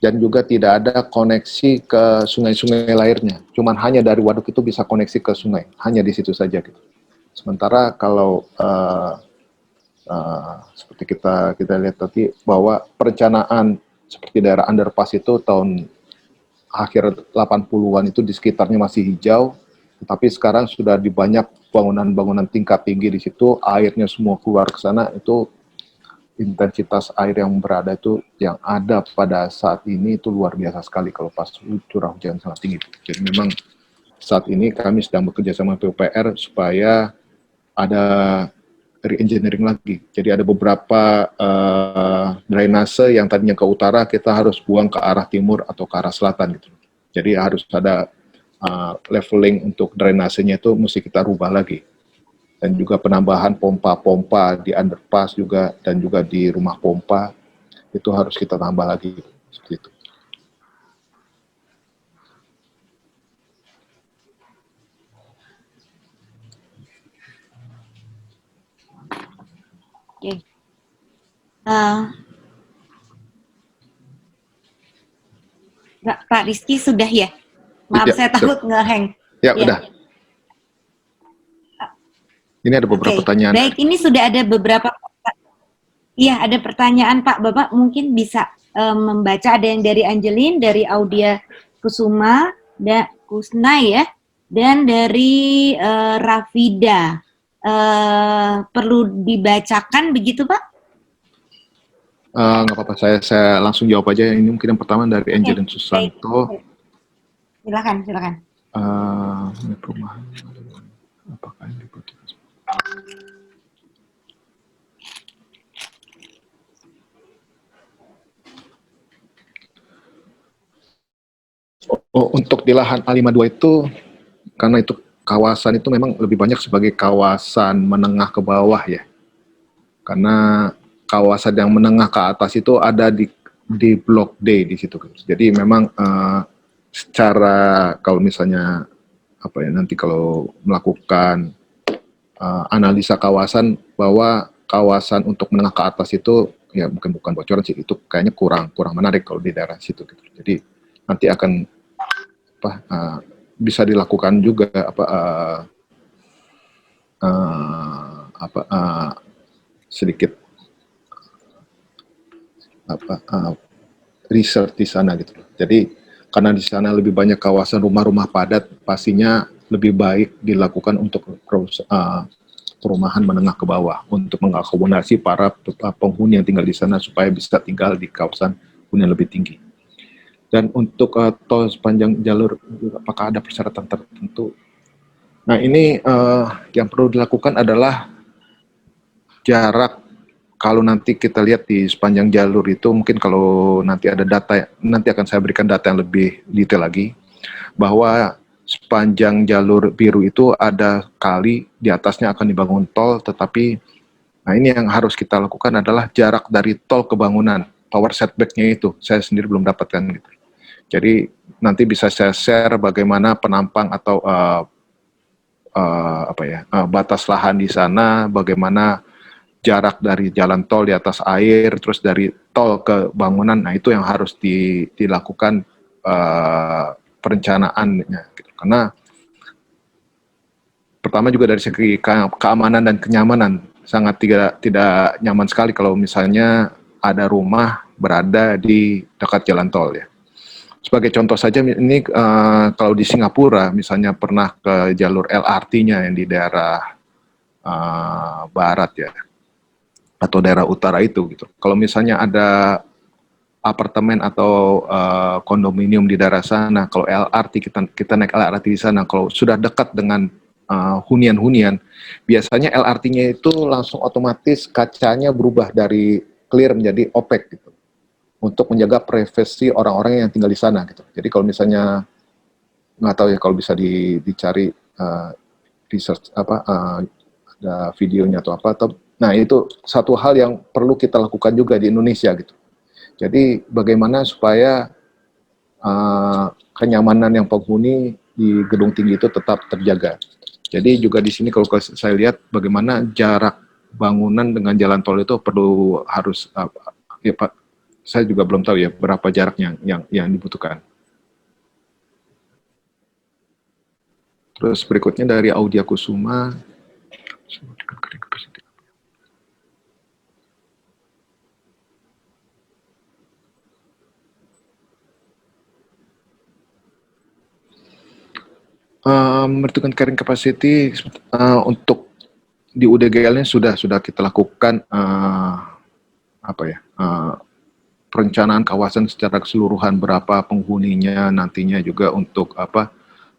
Dan juga tidak ada koneksi ke sungai-sungai lainnya. Cuman hanya dari waduk itu bisa koneksi ke sungai, hanya di situ saja gitu. Sementara kalau seperti kita lihat tadi bahwa perencanaan seperti daerah underpass itu tahun akhir 80-an itu di sekitarnya masih hijau, tapi sekarang sudah di banyak bangunan-bangunan tingkat tinggi di situ, airnya semua keluar ke sana, itu intensitas air yang berada itu yang ada pada saat ini itu luar biasa sekali kalau pas curah hujan sangat tinggi. Jadi memang saat ini kami sedang bekerja sama PUPR supaya ada re-engineering lagi. Jadi ada beberapa drainase yang tadinya ke utara kita harus buang ke arah timur atau ke arah selatan gitu. Jadi harus ada leveling untuk drainasenya itu mesti kita rubah lagi. Dan juga penambahan pompa-pompa di underpass juga dan juga di rumah pompa itu harus kita tambah lagi seperti itu. Oke. Pak Rizky sudah ya? Maaf, Ya, saya takut ngehang. Ya, udah. Ini ada beberapa pertanyaan. Baik, ini sudah ada beberapa. Iya, ada pertanyaan Pak. Bapak mungkin bisa membaca, ada yang dari Angelin, dari Audia Kusuma, Kusna ya, dan dari Rafida. Perlu dibacakan begitu Pak? Nggak apa-apa, saya langsung jawab aja. Ini mungkin yang pertama dari Angelin Susanto. Silakan. Ini perumahan. Apakah ini dibutuhkan? Untuk di lahan A52 itu, karena itu kawasan itu memang lebih banyak sebagai kawasan menengah ke bawah ya. Karena kawasan yang menengah ke atas itu ada di Blok D di situ. Jadi memang secara kalau misalnya nanti kalau melakukan analisa kawasan bahwa kawasan untuk menengah ke atas itu ya bukan bocoran sih, itu kayaknya kurang menarik kalau di daerah situ gitu. Jadi nanti akan bisa dilakukan juga sedikit research di sana gitu. Jadi karena di sana lebih banyak kawasan rumah-rumah padat, pastinya lebih baik dilakukan untuk perumahan menengah ke bawah untuk mengakomodasi para penghuni yang tinggal di sana supaya bisa tinggal di kawasan hunian lebih tinggi. Dan untuk tol sepanjang jalur, apakah ada persyaratan tertentu? Nah ini yang perlu dilakukan adalah jarak. Kalau nanti kita lihat di sepanjang jalur itu, mungkin kalau nanti ada data, nanti akan saya berikan data yang lebih detail lagi, bahwa sepanjang jalur biru itu ada kali, di atasnya akan dibangun tol, tetapi nah ini yang harus kita lakukan adalah jarak dari tol ke bangunan, power setback-nya itu, saya sendiri belum dapatkan gitu. Jadi nanti bisa saya share bagaimana penampang atau batas lahan di sana, bagaimana jarak dari jalan tol di atas air, terus dari tol ke bangunan. Nah itu yang harus dilakukan perencanaannya. Gitu. Karena pertama juga dari segi keamanan dan kenyamanan sangat tidak nyaman sekali kalau misalnya ada rumah berada di dekat jalan tol ya. Sebagai contoh saja ini kalau di Singapura misalnya pernah ke jalur LRT-nya yang di daerah barat ya atau daerah utara itu gitu. Kalau misalnya ada apartemen atau kondominium di daerah sana, kalau LRT kita naik LRT di sana, kalau sudah dekat dengan hunian-hunian, biasanya LRT-nya itu langsung otomatis kacanya berubah dari clear menjadi opaque gitu. Untuk menjaga privasi orang-orang yang tinggal di sana gitu. Jadi kalau misalnya nggak tahu ya kalau bisa dicari research ada videonya atau apa, nah itu satu hal yang perlu kita lakukan juga di Indonesia gitu. Jadi bagaimana supaya kenyamanan yang penghuni di gedung tinggi itu tetap terjaga. Jadi juga di sini kalau saya lihat bagaimana jarak bangunan dengan jalan tol itu harus ya Pak, saya juga belum tahu ya berapa jaraknya yang dibutuhkan. Terus berikutnya dari Audia Kusuma. Membutuhkan carrying capacity untuk di UDGL-nya sudah kita lakukan perencanaan kawasan secara keseluruhan, berapa penghuninya nantinya juga untuk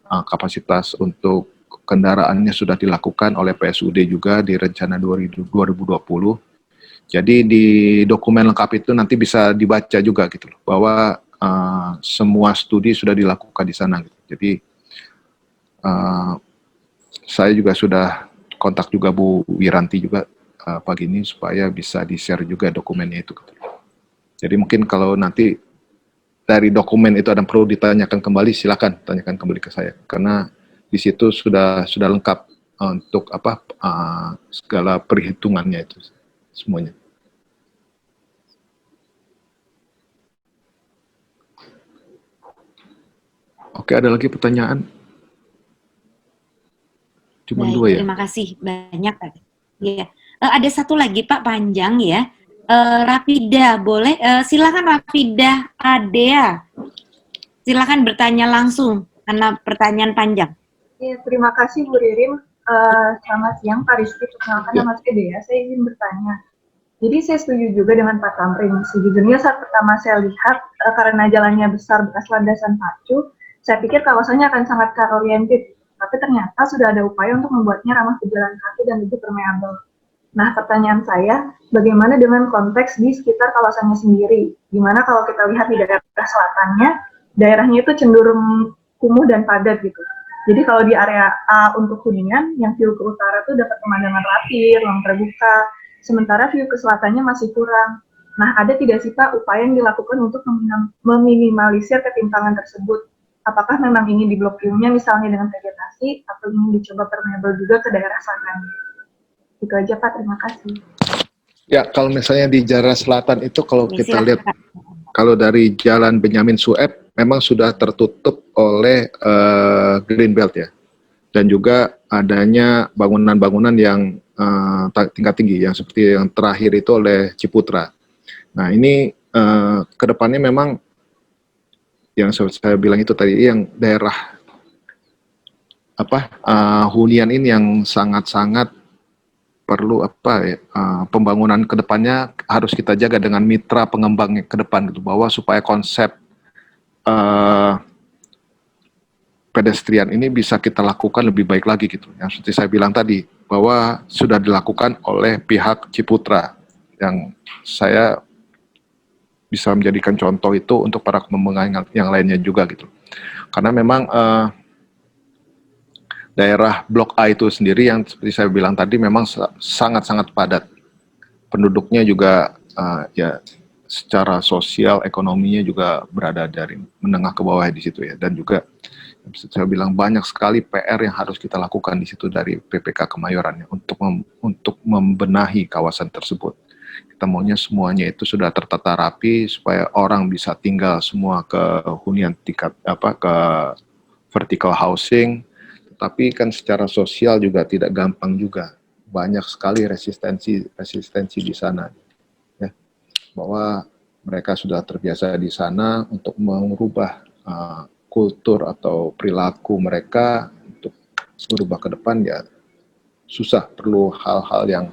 kapasitas untuk kendaraannya sudah dilakukan oleh PSUD juga di rencana 2020. Jadi di dokumen lengkap itu nanti bisa dibaca juga gitu loh, bahwa semua studi sudah dilakukan di sana. Gitu. Jadi saya juga sudah kontak juga Bu Wiranti juga pagi ini supaya bisa di-share juga dokumennya itu. Gitu. Jadi mungkin kalau nanti dari dokumen itu ada yang perlu ditanyakan kembali, silakan tanyakan kembali ke saya, karena di situ sudah lengkap untuk segala perhitungannya itu semuanya. Oke, ada lagi pertanyaan? Cuma 2 ya. Terima kasih banyak. Ya, ada satu lagi Pak, panjang ya. Rafida, boleh? Silakan Rafida Adea. Silakan bertanya langsung karena pertanyaan panjang. Ya, terima kasih Bu Ririn. Selamat siang Pak Rizky. Perkenalkan nama saya Dea. Saya ingin bertanya. Jadi saya setuju juga dengan Pak Tamrin. Sejujurnya saat pertama saya lihat karena jalannya besar bekas landasan pacu, saya pikir kawasannya akan sangat car oriented. Tapi ternyata sudah ada upaya untuk membuatnya ramah pejalan kaki dan lebih permeable. Nah, pertanyaan saya, bagaimana dengan konteks di sekitar kawasannya sendiri? Gimana kalau kita lihat di daerah selatannya, daerahnya itu cenderung kumuh dan padat gitu. Jadi kalau di area A untuk Kuningan, yang view ke utara itu dapat pemandangan rapi, ruang terbuka, sementara view ke selatannya masih kurang. Nah, ada tidak sih Pak upaya yang dilakukan untuk meminimalisir ketimpangan tersebut? Apakah memang ingin di blok view-nya misalnya dengan vegetasi, atau ingin dicoba permeable juga ke daerah sana? Itu aja Pak, terima kasih. Ya, kalau misalnya di Jakarta Selatan itu kalau kita lihat, kalau dari Jalan Benyamin Sueb memang sudah tertutup oleh green belt ya, dan juga adanya bangunan-bangunan yang tingkat tinggi, yang seperti yang terakhir itu oleh Ciputra. Nah ini kedepannya memang yang saya bilang itu tadi, yang daerah hunian ini yang sangat-sangat perlu pembangunan kedepannya harus kita jaga dengan mitra pengembang ke depan gitu, bahwa supaya konsep pedestrian ini bisa kita lakukan lebih baik lagi gitu. Yang seperti saya bilang tadi, bahwa sudah dilakukan oleh pihak Ciputra, yang saya bisa menjadikan contoh itu untuk para pengembang yang lainnya juga gitu. Karena memang daerah Blok A itu sendiri yang seperti saya bilang tadi memang sangat-sangat padat. Penduduknya juga ya secara sosial ekonominya juga berada dari menengah ke bawah di situ ya, dan juga saya bilang banyak sekali PR yang harus kita lakukan di situ dari PPK Kemayoran ya, untuk membenahi kawasan tersebut. Kita maunya semuanya itu sudah tertata rapi supaya orang bisa tinggal semua ke hunian tingkat ke vertical housing. Tapi kan secara sosial juga tidak gampang juga, banyak sekali resistensi di sana, ya, bahwa mereka sudah terbiasa di sana untuk mengubah kultur atau perilaku mereka untuk berubah ke depan ya susah, perlu hal-hal yang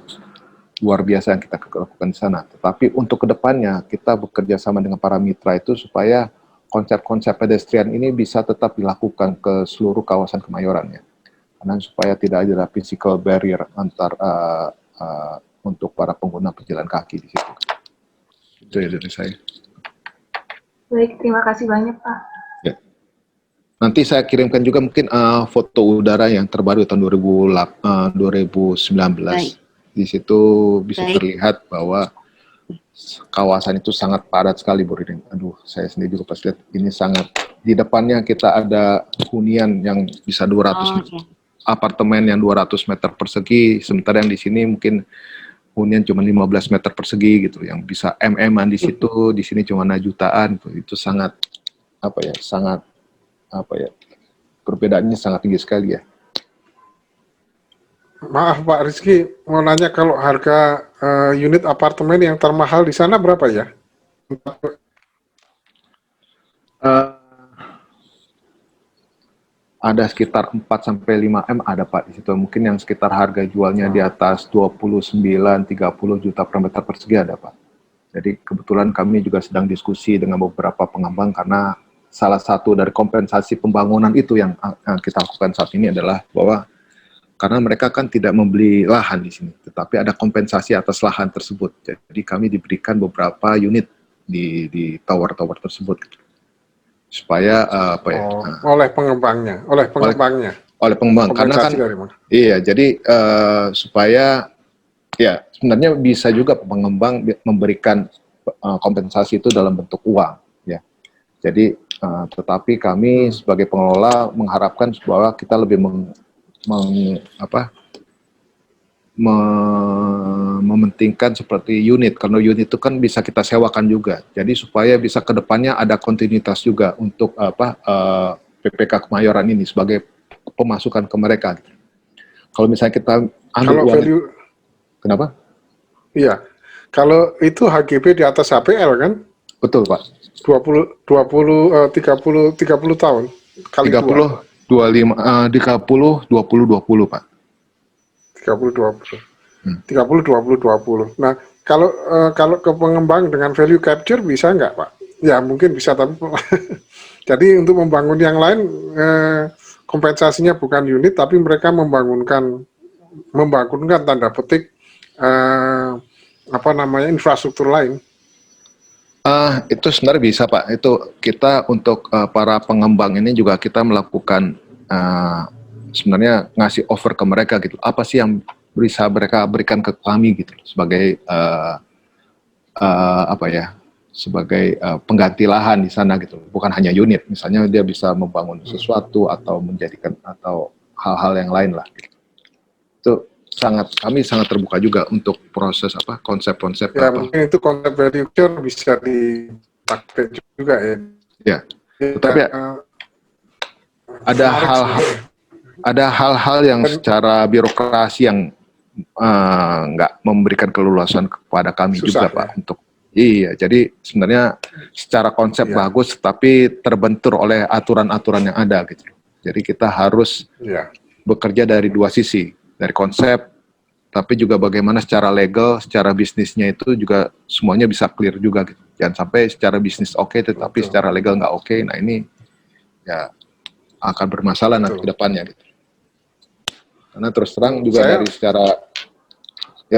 luar biasa yang kita lakukan di sana. Tetapi untuk kedepannya kita bekerja sama dengan para mitra itu supaya konsep-konsep pedestrian ini bisa tetap dilakukan ke seluruh kawasan Kemayoran ya. Karena supaya tidak ada physical barrier antar untuk para pengguna pejalan kaki di situ. Itu ya dari saya. Baik, terima kasih banyak Pak. Ya. Nanti saya kirimkan juga mungkin foto udara yang terbaru tahun 2019. Baik. Di situ bisa terlihat bahwa kawasan itu sangat padat sekali, Bu Ririn. Aduh, saya sendiri juga pas lihat ini sangat, di depannya kita ada hunian yang bisa 200 apartemen yang 200 meter persegi, sementara yang di sini mungkin hunian cuma 15 meter persegi gitu, yang bisa MM-an di situ, di sini cuma jutaan, itu sangat perbedaannya sangat tinggi sekali ya. Maaf Pak Rizky, mau nanya kalau harga unit apartemen yang termahal di sana berapa ya? Ada sekitar 4-5 M ada Pak di situ. Mungkin yang sekitar harga jualnya di atas 29-30 juta per meter persegi ada Pak. Jadi kebetulan kami juga sedang diskusi dengan beberapa pengembang, karena salah satu dari kompensasi pembangunan itu yang kita lakukan saat ini adalah bahwa karena mereka kan tidak membeli lahan di sini, tetapi ada kompensasi atas lahan tersebut. Jadi kami diberikan beberapa unit di tower-tower tersebut, supaya oleh pengembangnya, oleh pengembang, karena kan dari mana? iya, jadi supaya ya sebenarnya bisa juga pengembang memberikan kompensasi itu dalam bentuk uang, ya. Jadi tetapi kami sebagai pengelola mengharapkan bahwa kita lebih mementingkan seperti unit, karena unit itu kan bisa kita sewakan juga. Jadi supaya bisa ke depannya ada kontinuitas juga untuk PPK Kemayoran ini sebagai pemasukan ke mereka. Kalau misalnya kita ambil Kalau uang, value, kenapa? iya. Kalau itu HGB di atas HPL kan? Betul, Pak. 30 tahun kali 30, 25, 30, 20, Pak. 20. Nah, kalau ke pengembang dengan value capture bisa nggak, Pak? Ya mungkin bisa, tapi jadi untuk membangun yang lain kompensasinya bukan unit, tapi mereka membangunkan tanda petik infrastruktur lain. Itu sebenarnya bisa, Pak. Itu kita untuk para pengembang ini juga kita melakukan sebenarnya ngasih offer ke mereka gitu. Apa sih yang bisa mereka berikan ke kami gitu sebagai sebagai pengganti lahan di sana gitu. Bukan hanya unit. Misalnya dia bisa membangun sesuatu atau menjadikan atau hal-hal yang lain lah. Gitu. Itu kami sangat terbuka juga untuk proses konsep-konsep ya, mungkin itu konsep value capture bisa dipakai juga ya. Ya, tetapi ada hal-hal yang secara birokrasi yang nggak memberikan keleluasan kepada kami juga, Pak. Untuk jadi sebenarnya secara konsep bagus, tapi terbentur oleh aturan-aturan yang ada gitu. Jadi kita harus bekerja dari dua sisi. Dari konsep, tapi juga bagaimana secara legal, secara bisnisnya itu juga semuanya bisa clear juga gitu. Jangan sampai secara bisnis oke, tetapi secara legal nggak oke. Nah ini ya akan bermasalah nanti ke depannya gitu. Karena terus terang juga dari secara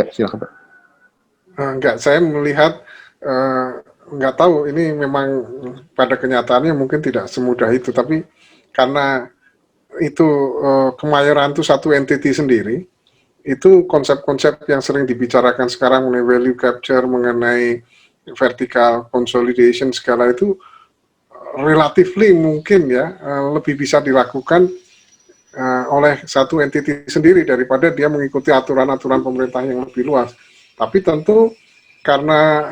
silakan, Pak. Enggak, saya melihat nggak tahu, ini memang pada kenyataannya mungkin tidak semudah itu, tapi karena itu Kemayoran itu satu entity sendiri, itu konsep-konsep yang sering dibicarakan sekarang mengenai value capture, mengenai vertical consolidation segala itu relatively mungkin ya lebih bisa dilakukan oleh satu entity sendiri daripada dia mengikuti aturan-aturan pemerintah yang lebih luas. Tapi tentu karena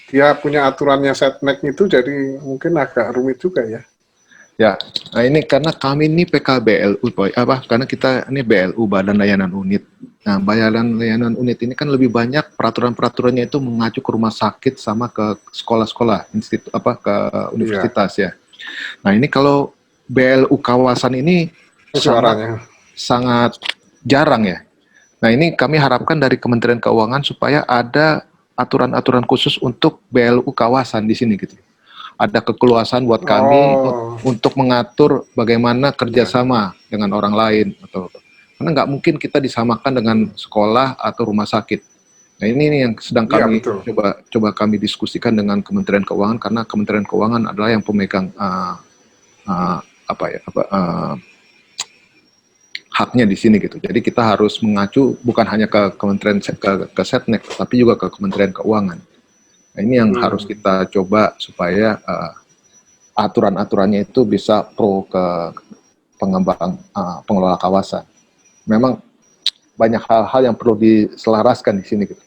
dia punya aturannya setnek itu, jadi mungkin agak rumit juga ya. Ya, nah ini karena kami ini PKBLU, karena kita ini BLU, Badan Layanan Unit. Nah, Badan Layanan Unit ini kan lebih banyak peraturan-peraturannya itu mengacu ke rumah sakit sama ke sekolah-sekolah, ke universitas ya. Nah, ini kalau BLU kawasan ini sangat jarang ya. Nah, ini kami harapkan dari Kementerian Keuangan supaya ada aturan-aturan khusus untuk BLU kawasan di sini gitu. Ada kekeluasan buat kami untuk mengatur bagaimana kerjasama dengan orang lain, karena nggak mungkin kita disamakan dengan sekolah atau rumah sakit. Nah ini yang sedang kami coba kami diskusikan dengan Kementerian Keuangan, karena Kementerian Keuangan adalah yang pemegang haknya di sini gitu. Jadi kita harus mengacu bukan hanya ke Kementerian ke Setnek, tapi juga ke Kementerian Keuangan. Nah, ini yang harus kita coba supaya aturan-aturannya itu bisa pro ke pengembang pengelola kawasan. Memang banyak hal-hal yang perlu diselaraskan di sini gitu.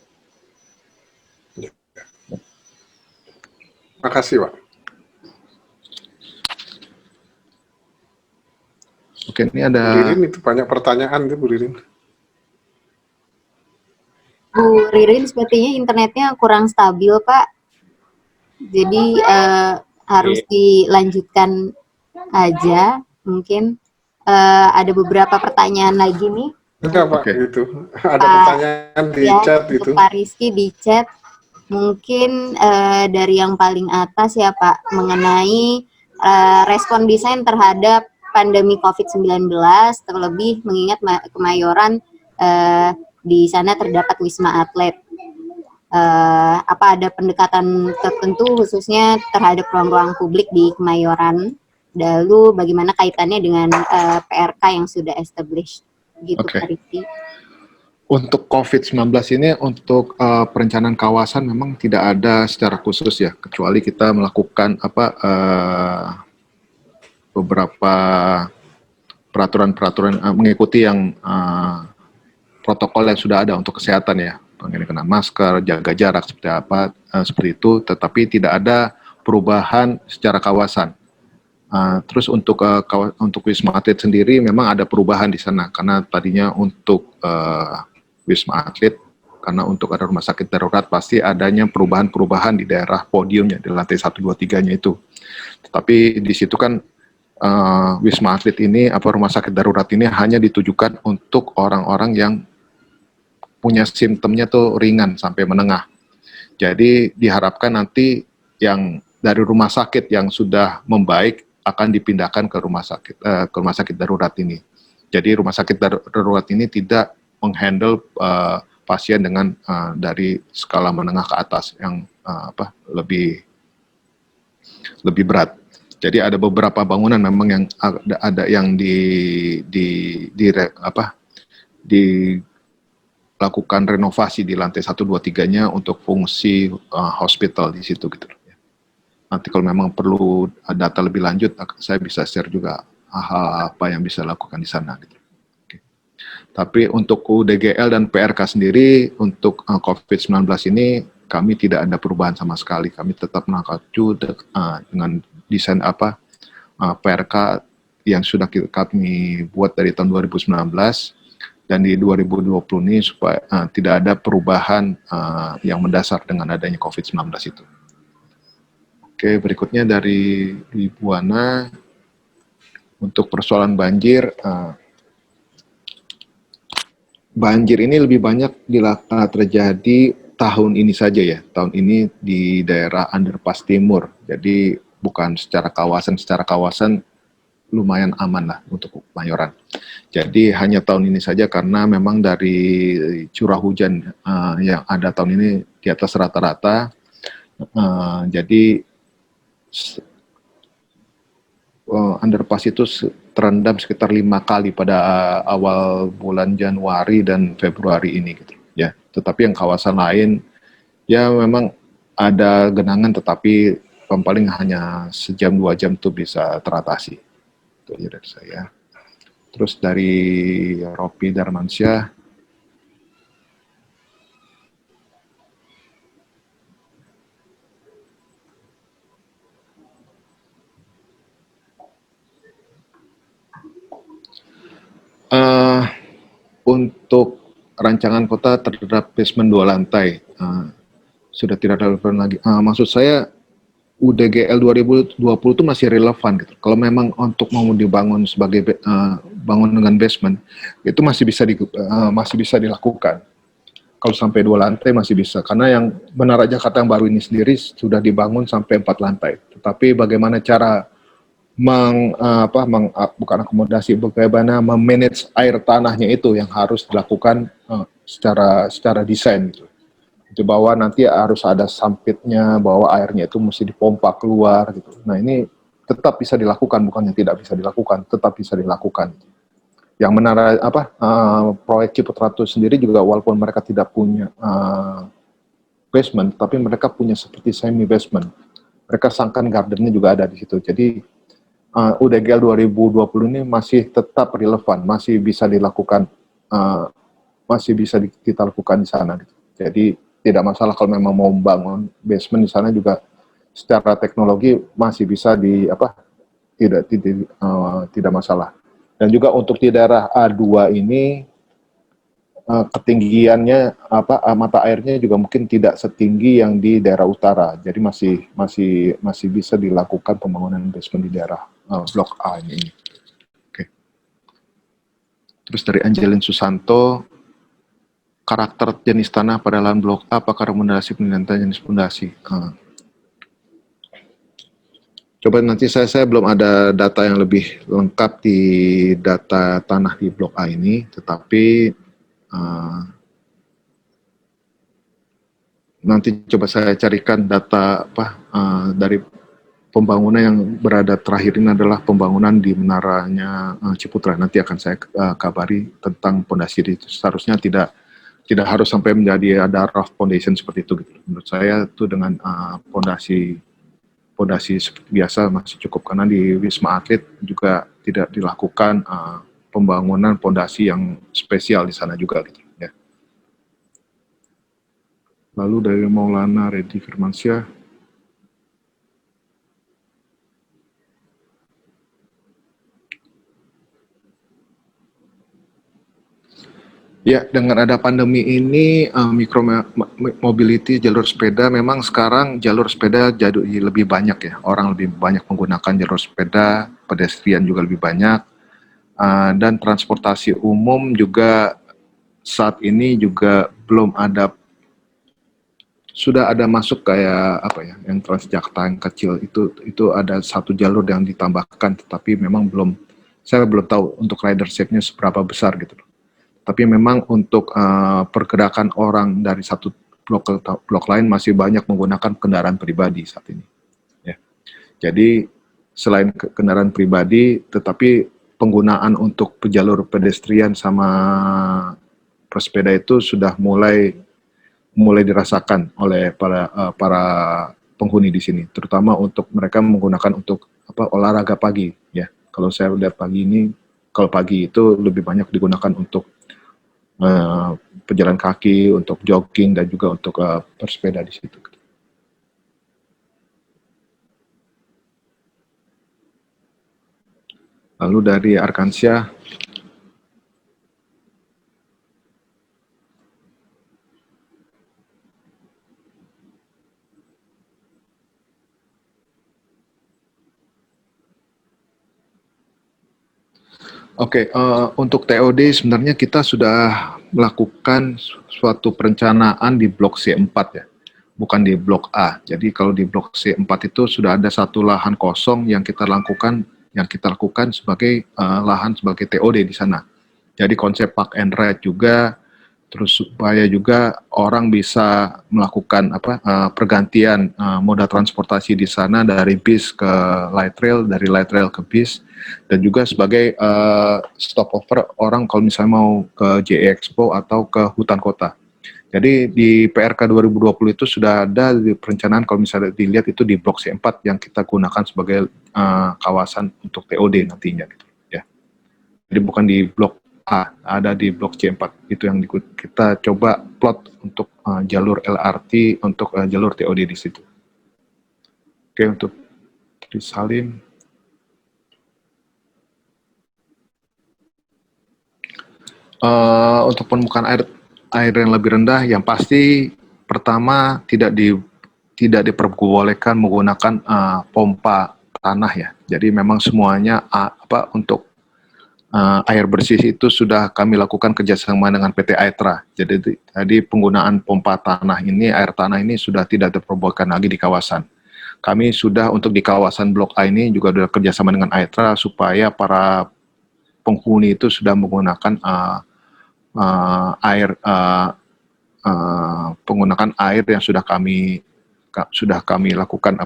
Makasih, Pak. Oke, ini ada Bu Ririn, itu banyak pertanyaan itu, Bu Ririn. Bu Ririn sepertinya internetnya kurang stabil, Pak. Jadi harus dilanjutkan aja. Mungkin ada beberapa pertanyaan lagi nih. Enggak, Pak, gitu. Ada pertanyaan di chat itu. Pak Rizky di chat. Mungkin dari yang paling atas ya, Pak, mengenai respon desain terhadap pandemi COVID-19, terlebih mengingat Kemayoran di sana terdapat Wisma Atlet. Apa ada pendekatan tertentu khususnya terhadap ruang-ruang publik di Kemayoran? Lalu bagaimana kaitannya dengan PRK yang sudah established? Gitu, Pak Rizky. Untuk COVID-19 ini, untuk perencanaan kawasan memang tidak ada secara khusus ya, kecuali kita melakukan beberapa peraturan-peraturan mengikuti yang protokol yang sudah ada untuk kesehatan ya, pengenalan masker, jaga jarak seperti apa, seperti itu, tetapi tidak ada perubahan secara kawasan. Terus untuk Wisma Atlet sendiri memang ada perubahan di sana, karena tadinya untuk Wisma Atlet, karena untuk ada rumah sakit darurat pasti adanya perubahan-perubahan di daerah podiumnya, di lantai 1, 2, 3-nya itu. Tetapi di situ kan Wisma Atlet ini, rumah sakit darurat ini hanya ditujukan untuk orang-orang yang punya simptomnya tuh ringan sampai menengah. Jadi diharapkan nanti yang dari rumah sakit yang sudah membaik akan dipindahkan ke rumah sakit darurat ini. Jadi rumah sakit darurat ini tidak menghandle pasien dengan dari skala menengah ke atas yang lebih berat. Jadi ada beberapa bangunan memang yang ada yang dilakukan renovasi di lantai 1, 2, 3-nya untuk fungsi hospital di situ gitu. Nanti kalau memang perlu data lebih lanjut, saya bisa share juga apa yang bisa dilakukan di sana gitu. Oke. Tapi untuk UDGL dan PRK sendiri untuk COVID-19 ini kami tidak ada perubahan sama sekali. Kami tetap mengacu dengan desain PRK yang sudah kami buat dari tahun 2019 dan di 2020 ini supaya tidak ada perubahan yang mendasar dengan adanya COVID-19 itu. Oke, berikutnya dari Ibu Ana, untuk persoalan banjir, banjir ini lebih banyak terjadi tahun ini saja ya, tahun ini di daerah Underpass Timur, jadi bukan secara kawasan lumayan aman lah untuk Kemayoran. Jadi hanya tahun ini saja karena memang dari curah hujan yang ada tahun ini di atas rata-rata, jadi underpass itu terendam sekitar 5 kali pada awal bulan Januari dan Februari ini gitu ya. Tetapi yang kawasan lain ya memang ada genangan, tetapi paling hanya sejam 2 jam itu bisa teratasi. Itu aja dari saya. Terus dari Ropi Darmansyah, untuk rancangan kota terhadap basement 2 lantai sudah tidak relevan lagi. Maksud saya UDGL 2020 itu masih relevan gitu. Kalau memang untuk mau dibangun sebagai bangun dengan basement itu masih bisa dilakukan. Kalau sampai 2 lantai masih bisa, karena yang Menara Jakarta yang baru ini sendiri sudah dibangun sampai 4 lantai. Tetapi bagaimana cara bukan akomodasi, bagaimana memanage air tanahnya itu yang harus dilakukan secara desain gitu. Itu bahwa nanti harus ada sampitnya, bahwa airnya itu mesti dipompa keluar gitu. Nah ini tetap bisa dilakukan, bukannya tidak bisa dilakukan, tetap bisa dilakukan. Yang menara proyek Ciputra sendiri juga walaupun mereka tidak punya basement, tapi mereka punya seperti semi basement. Mereka sunken gardennya juga ada di situ. Jadi UDGL 2020 ini masih tetap relevan, masih bisa dilakukan, kita lakukan di sana. Gitu. Jadi tidak masalah kalau memang mau membangun basement di sana juga secara teknologi masih bisa tidak masalah. Dan juga untuk di daerah A2 ini ketinggiannya mata airnya juga mungkin tidak setinggi yang di daerah utara. Jadi masih bisa dilakukan pembangunan basement di daerah Blok A ini. Oke. Terus dari Angelin Susanto, karakter jenis tanah pada lahan Blok A, apakah rekomendasi penilaian jenis fondasi? Coba nanti saya belum ada data yang lebih lengkap di data tanah di Blok A ini, tetapi nanti coba saya carikan data dari pembangunan yang berada terakhir ini adalah pembangunan di menaranya Ciputra. Nanti akan saya kabari tentang pondasi itu. Seharusnya tidak harus sampai menjadi ada rough foundation seperti itu. Gitu. Menurut saya itu dengan pondasi seperti biasa masih cukup, karena di Wisma Atlet juga tidak dilakukan pembangunan pondasi yang spesial di sana juga. Gitu, ya. Lalu dari Maulana Reddy Firmansyah, ya, dengan ada pandemi ini, mobility jalur sepeda memang sekarang jalur sepeda jadi lebih banyak ya. Orang lebih banyak menggunakan jalur sepeda, pedestrian juga lebih banyak, dan transportasi umum juga saat ini juga belum ada, sudah ada masuk kayak yang Transjakarta yang kecil itu ada satu jalur yang ditambahkan, tetapi memang saya belum tahu untuk ridership-nya seberapa besar gitu. Tapi memang untuk pergerakan orang dari satu blok ke blok lain masih banyak menggunakan kendaraan pribadi saat ini. Ya. Jadi selain kendaraan pribadi, tetapi penggunaan untuk jalur pedestrian sama pesepeda itu sudah mulai dirasakan oleh para penghuni di sini, terutama untuk mereka menggunakan untuk olahraga pagi. Ya, kalau saya lihat kalau pagi itu lebih banyak digunakan untuk pejalan kaki, untuk jogging, dan juga untuk bersepeda di situ. Lalu dari Arkansyah, Oke, untuk TOD sebenarnya kita sudah melakukan suatu perencanaan di Blok C4 ya, bukan di Blok A. Jadi kalau di Blok C4 itu sudah ada satu lahan kosong yang kita lakukan sebagai lahan sebagai TOD di sana. Jadi konsep park and ride juga, terus supaya juga orang bisa melakukan pergantian moda transportasi di sana dari bis ke light rail, dari light rail ke bis, dan juga sebagai stopover orang kalau misalnya mau ke JE Expo atau ke hutan kota. Jadi di PRK 2020 itu sudah ada di perencanaan, kalau misalnya dilihat itu di Blok C4 yang kita gunakan sebagai kawasan untuk TOD nantinya gitu ya. Jadi bukan di Blok A, ada di Blok C4, itu yang kita coba plot untuk jalur LRT, untuk jalur TOD di situ. Oke, untuk Salim. Untuk permukaan air yang lebih rendah, yang pasti pertama tidak diperbolehkan menggunakan pompa tanah ya. Jadi memang semuanya untuk air bersih itu sudah kami lakukan kerjasama dengan PT Aetra. Jadi penggunaan pompa tanah ini, air tanah ini sudah tidak diperbolehkan lagi di kawasan. Kami sudah untuk di kawasan Blok A ini juga sudah kerjasama dengan Aetra supaya para penghuni itu sudah menggunakan penggunaan air yang sudah kami lakukan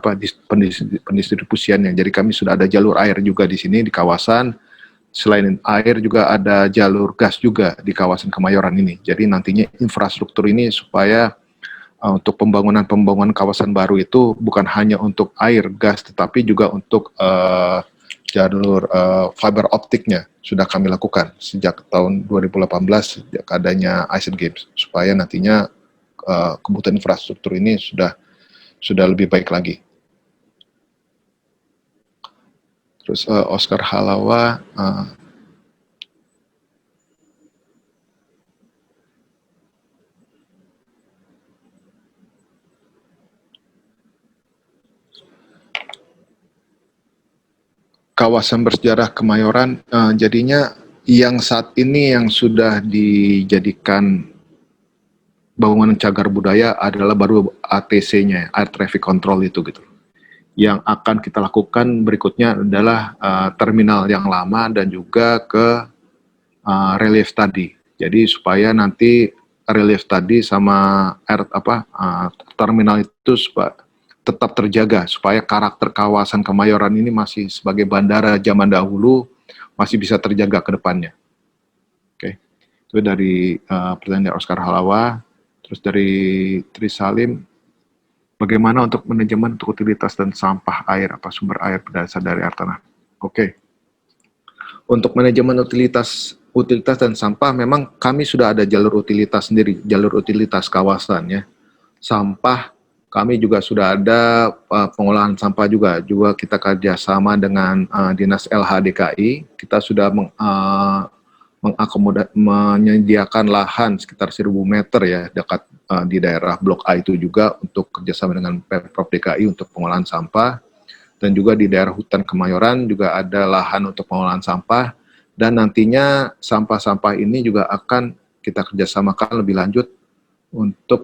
pendistribusiannya. Jadi kami sudah ada jalur air juga di sini di kawasan. Selain air juga ada jalur gas juga di kawasan Kemayoran ini. Jadi nantinya infrastruktur ini supaya untuk pembangunan kawasan baru itu bukan hanya untuk air, gas, tetapi juga untuk jalur fiber optiknya sudah kami lakukan sejak tahun 2018 sejak adanya Asian Games, supaya nantinya kebutuhan infrastruktur ini sudah lebih baik lagi. Terus Oscar Halawa, kawasan bersejarah Kemayoran, jadinya yang saat ini yang sudah dijadikan bangunan cagar budaya adalah baru ATC-nya, Air Traffic Control itu gitu. yang akan kita lakukan berikutnya adalah terminal yang lama dan juga ke relief tadi. Jadi supaya nanti relief tadi sama terminal itu tetap terjaga supaya karakter kawasan Kemayoran ini masih sebagai bandara zaman dahulu masih bisa terjaga ke depannya. Oke. Itu dari pertanyaan dari Oscar Halawa. Terus dari Tri Salim, bagaimana untuk manajemen untuk utilitas dan sampah air, sumber air berdasar dari air tanah? Oke. Untuk manajemen utilitas dan sampah, memang kami sudah ada jalur utilitas sendiri, jalur utilitas kawasan ya. Sampah, kami juga sudah ada pengolahan sampah juga kita kerjasama dengan Dinas LHDKI, kita sudah menyediakan lahan sekitar 1.000 meter ya dekat di daerah Blok A itu juga untuk kerjasama dengan Pemprov DKI untuk pengolahan sampah, dan juga di daerah hutan Kemayoran juga ada lahan untuk pengolahan sampah, dan nantinya sampah-sampah ini juga akan kita kerjasamakan lebih lanjut untuk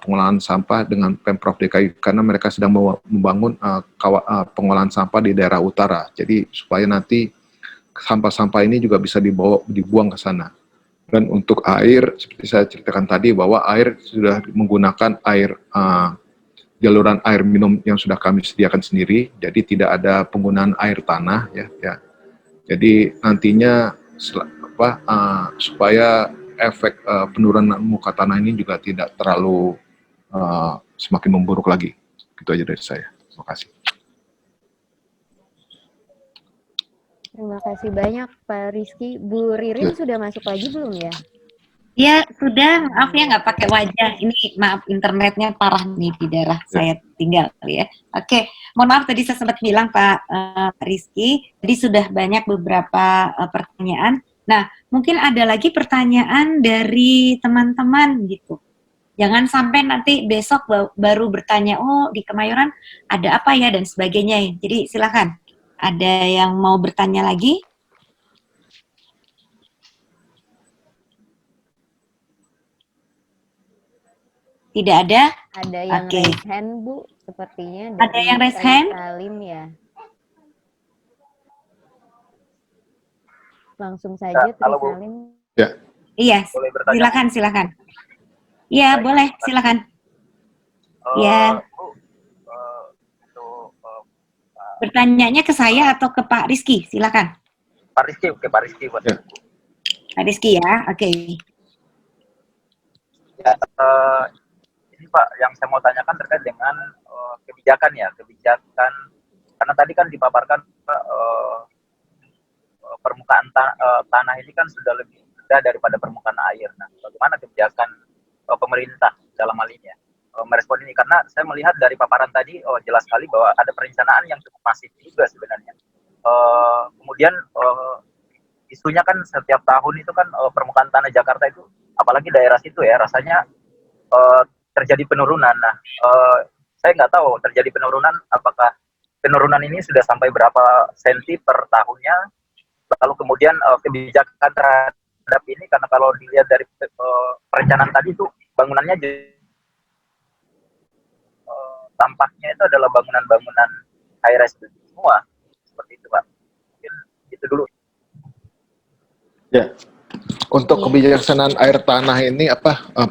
pengolahan sampah dengan Pemprov DKI karena mereka sedang membangun pengolahan sampah di daerah utara, jadi supaya nanti sampah-sampah ini juga bisa dibuang ke sana. Dan untuk air, seperti saya ceritakan tadi bahwa air sudah menggunakan air jaluran air minum yang sudah kami sediakan sendiri, jadi tidak ada penggunaan air tanah ya. Jadi nantinya supaya efek penurunan muka tanah ini juga tidak terlalu semakin memburuk lagi. Itu aja dari saya. Terima kasih. Terima kasih banyak Pak Rizky. Bu Ririn sudah masuk lagi belum ya? Ya sudah, maaf ya nggak pakai wajah. Ini maaf internetnya parah nih di daerah saya tinggal ya. Oke, mohon maaf tadi saya sempat bilang Pak Rizky, jadi sudah banyak beberapa pertanyaan. Nah, mungkin ada lagi pertanyaan dari teman-teman gitu. Jangan sampai nanti besok baru bertanya, oh di Kemayoran ada apa ya dan sebagainya. Jadi silakan. Ada yang mau bertanya lagi? Tidak ada? Ada yang raise hand, Bu, sepertinya. Ada yang raise hand? Salim ya. Langsung saja, Tri Salim. Ya. Iya, silakan. Iya, boleh, silakan. Ya. Bertanyanya ke saya atau ke Pak Rizky? Silakan. Pak Rizky, oke Pak Rizky. Ya. Pak Rizky ya, oke. Ya, ini Pak, yang saya mau tanyakan terkait dengan kebijakan ya, karena tadi kan dipaparkan permukaan tanah ini kan sudah lebih rendah daripada permukaan air. Nah, bagaimana kebijakan pemerintah dalam hal ini ya? Merespon ini, karena saya melihat dari paparan tadi jelas sekali bahwa ada perencanaan yang cukup masif juga sebenarnya. Kemudian isunya kan setiap tahun itu kan permukaan tanah Jakarta itu, apalagi daerah situ ya, rasanya terjadi penurunan. Nah, saya nggak tahu terjadi penurunan, apakah penurunan ini sudah sampai berapa senti per tahunnya, lalu kemudian kebijakan terhadap ini, karena kalau dilihat dari perencanaan tadi itu bangunannya tampaknya itu adalah bangunan-bangunan high rise semua, seperti itu Pak. Mungkin itu dulu. Ya, untuk kebijaksanaan air tanah ini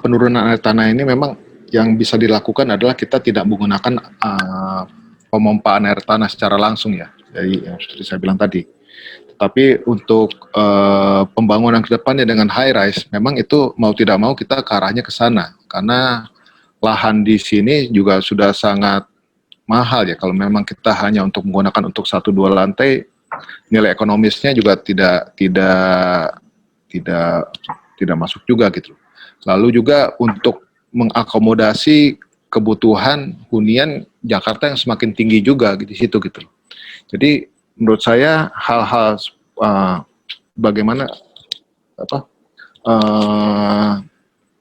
penurunan air tanah ini memang yang bisa dilakukan adalah kita tidak menggunakan pemompaan air tanah secara langsung ya, jadi yang seperti saya bilang tadi. Tapi untuk pembangunan ke depannya dengan high rise, memang itu mau tidak mau kita ke arahnya ke sana, karena lahan di sini juga sudah sangat mahal ya. Kalau memang kita hanya untuk menggunakan untuk 1-2 lantai, nilai ekonomisnya juga tidak masuk juga gitu. Lalu juga untuk mengakomodasi kebutuhan hunian Jakarta yang semakin tinggi juga di situ gitu. Jadi menurut saya hal-hal bagaimana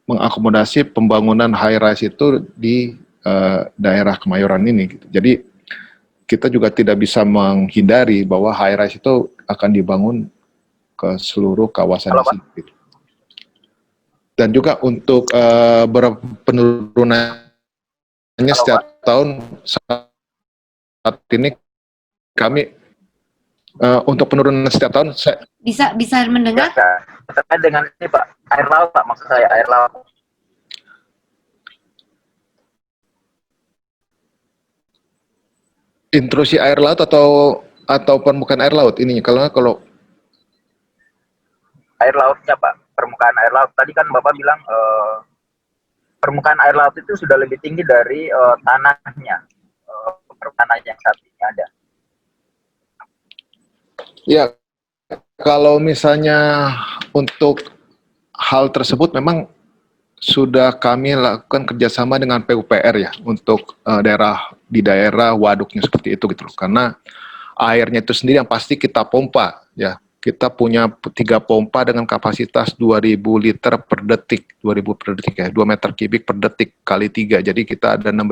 mengakomodasi pembangunan high rise itu di daerah Kemayoran ini gitu. Jadi kita juga tidak bisa menghindari bahwa high rise itu akan dibangun ke seluruh kawasan gitu. Dan juga untuk penurunannya setiap tahun saat ini kami untuk penurunan setiap tahun Bisa mendengar? Ya, terkait dengan ini Pak, air laut Pak, maksud saya air laut. intrusi air laut atau permukaan air laut ini kalau Air lautnya Pak, permukaan air laut. Tadi kan Bapak bilang permukaan air laut itu sudah lebih tinggi dari tanahnya, permukaan yang saat ini ada. ya, kalau misalnya untuk hal tersebut memang sudah kami lakukan kerjasama dengan PUPR ya untuk di daerah waduknya seperti itu gitu loh. Karena airnya itu sendiri yang pasti kita pompa ya. Kita punya 3 pompa dengan kapasitas 2.000 liter per detik, 2.000 per detik ya, 2 meter kubik per detik kali 3. Jadi kita ada 6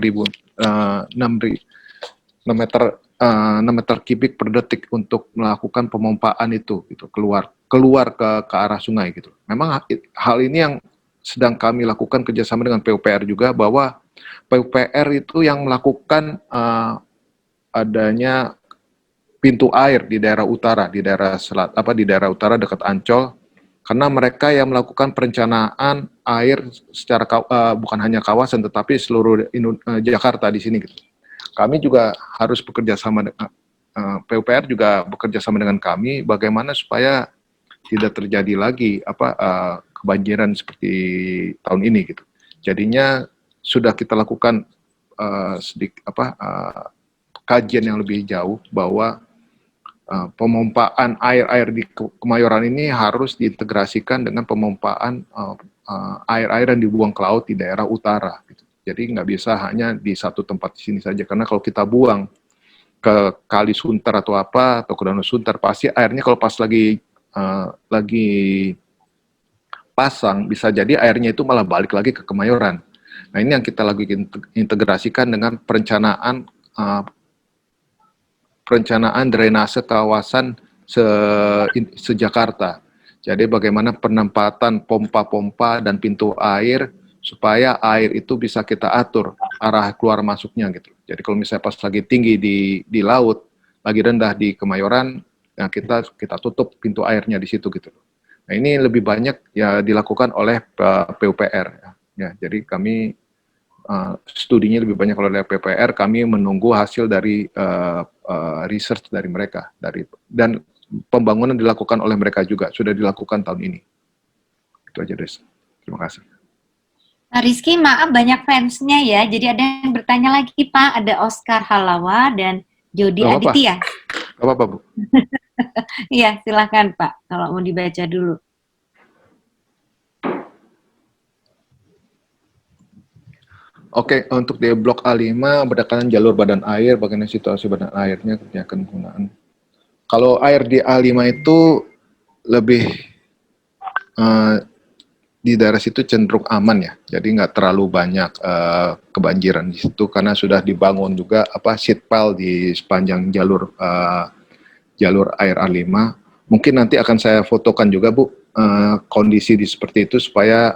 meter kubik per detik untuk melakukan pemompaan itu gitu, keluar ke arah sungai gitu. Memang hal ini yang sedang kami lakukan kerjasama dengan PUPR juga, bahwa PUPR itu yang melakukan adanya pintu air di daerah utara, di daerah di daerah utara dekat Ancol, karena mereka yang melakukan perencanaan air secara bukan hanya kawasan tetapi seluruh Jakarta di sini gitu. Kami juga harus bekerja sama dengan PUPR juga bekerja sama dengan kami bagaimana supaya tidak terjadi lagi kebanjiran seperti tahun ini gitu. Jadinya sudah kita lakukan kajian yang lebih jauh bahwa pemompaan air di Kemayoran ini harus diintegrasikan dengan pemompaan air-air yang dibuang ke laut di daerah utara. Gitu. Jadi nggak bisa hanya di satu tempat di sini saja, karena kalau kita buang ke Kali Sunter atau ke Danau Sunter, pasti airnya kalau pas lagi pasang, bisa jadi airnya itu malah balik lagi ke Kemayoran. Nah ini yang kita lagi integrasikan dengan perencanaan drainase kawasan se-Jakarta. Jadi bagaimana penempatan pompa-pompa dan pintu air supaya air itu bisa kita atur arah keluar masuknya gitu. Jadi kalau misalnya pas lagi tinggi di laut, lagi rendah di Kemayoran, ya kita tutup pintu airnya di situ gitu. Nah ini lebih banyak ya dilakukan oleh PUPR. Ya, jadi kami studinya lebih banyak oleh PUPR, kami menunggu hasil dari research dari mereka, dan pembangunan dilakukan oleh mereka juga, sudah dilakukan tahun ini. Itu aja, Des. Terima kasih. Nah, Rizky, maaf banyak fansnya ya, jadi ada yang bertanya lagi Pak, ada Oscar Halawa dan Jody Aditya. Gak apa-apa, Bu. Iya, silakan Pak, kalau mau dibaca dulu. Oke, untuk di blok A5, berdasarkan jalur badan air, bagaimana situasi badan airnya, kerjakan penggunaan. Kalau air di A5 itu lebih di daerah situ cenderung aman ya, jadi nggak terlalu banyak kebanjiran di situ karena sudah dibangun juga seat pile di sepanjang jalur air A5. Mungkin nanti akan saya fotokan juga Bu kondisi di seperti itu supaya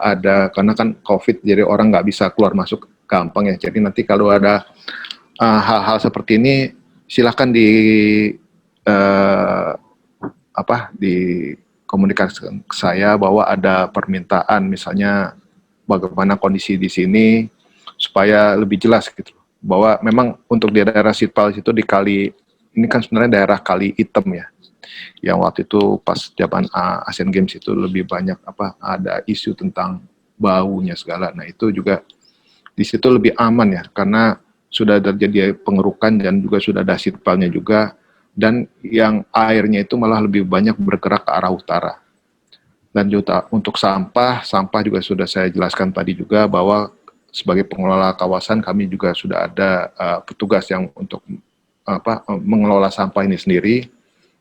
karena kan COVID jadi orang nggak bisa keluar masuk gampang ya. Jadi nanti kalau ada hal-hal seperti ini silakan dikomunikasikan ke saya bahwa ada permintaan misalnya bagaimana kondisi di sini supaya lebih jelas gitu. Bahwa memang untuk di daerah Sitpal itu di kali ini kan sebenarnya daerah Kali Hitam ya. Yang waktu itu pas zaman Asian Games itu lebih banyak ada isu tentang baunya segala. Nah, itu juga di situ lebih aman ya karena sudah terjadi pengerukan dan juga sudah ada sitpalnya juga, dan yang airnya itu malah lebih banyak bergerak ke arah utara. Dan juga untuk sampah juga sudah saya jelaskan tadi juga bahwa sebagai pengelola kawasan kami juga sudah ada petugas yang untuk mengelola sampah ini sendiri.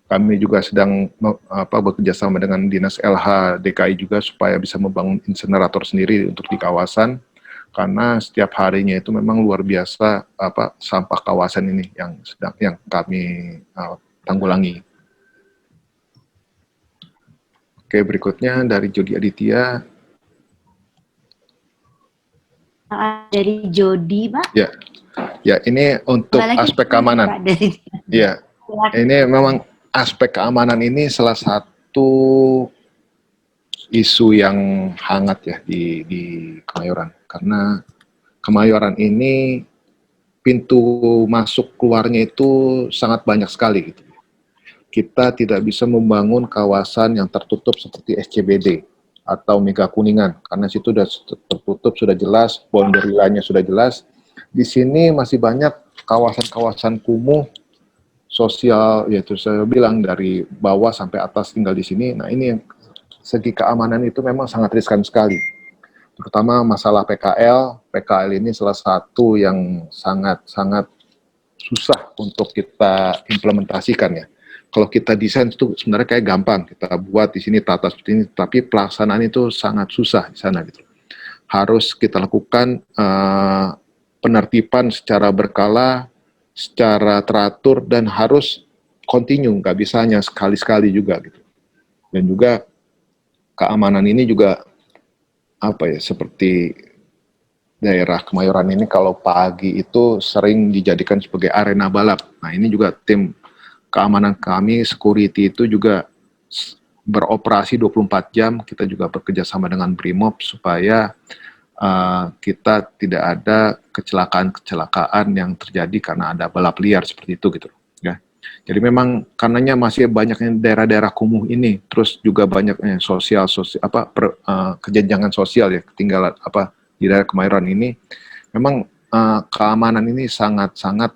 Kami juga sedang bekerja sama dengan Dinas LH DKI juga supaya bisa membangun insenerator sendiri untuk di kawasan. Karena setiap harinya itu memang luar biasa sampah kawasan ini yang kami tanggulangi. Oke, berikutnya dari Jody Aditya. Dari Jody, Pak. Ya, Ya, ini untuk Kembali lagi aspek Pak, keamanan. dari Ya, silakan. ini memang aspek keamanan ini salah satu isu yang hangat ya di Kemayoran. Karena Kemayoran ini pintu masuk keluarnya itu sangat banyak sekali gitu. Kita tidak bisa membangun kawasan yang tertutup seperti SCBD atau Mega Kuningan karena situ sudah tertutup, sudah jelas, boundary line-nya sudah jelas. Di sini masih banyak kawasan-kawasan kumuh sosial, yaitu saya bilang dari bawah sampai atas tinggal di sini. Nah, ini yang segi keamanan itu memang sangat riskan sekali. Terutama masalah PKL. PKL ini salah satu yang sangat-sangat susah untuk kita implementasikan ya. Kalau kita desain itu sebenarnya kayak gampang, kita buat di sini tata seperti ini, tapi pelaksanaan itu sangat susah di sana gitu. Harus kita lakukan penertiban secara berkala, secara teratur dan harus kontinu, nggak bisa hanya sekali-sekali juga gitu. Dan juga keamanan ini juga apa ya, seperti daerah Kemayoran ini kalau pagi itu sering dijadikan sebagai arena balap. Nah, ini juga tim keamanan kami, security itu juga beroperasi 24 jam. Kita juga bekerja sama dengan Brimob supaya kita tidak ada kecelakaan-kecelakaan yang terjadi karena ada balap liar seperti itu gitu ya. Jadi memang karenanya masih banyaknya daerah-daerah kumuh ini, terus juga banyaknya kejenjangan sosial ya, ketinggalan di daerah Kemayoran ini. Memang keamanan ini sangat-sangat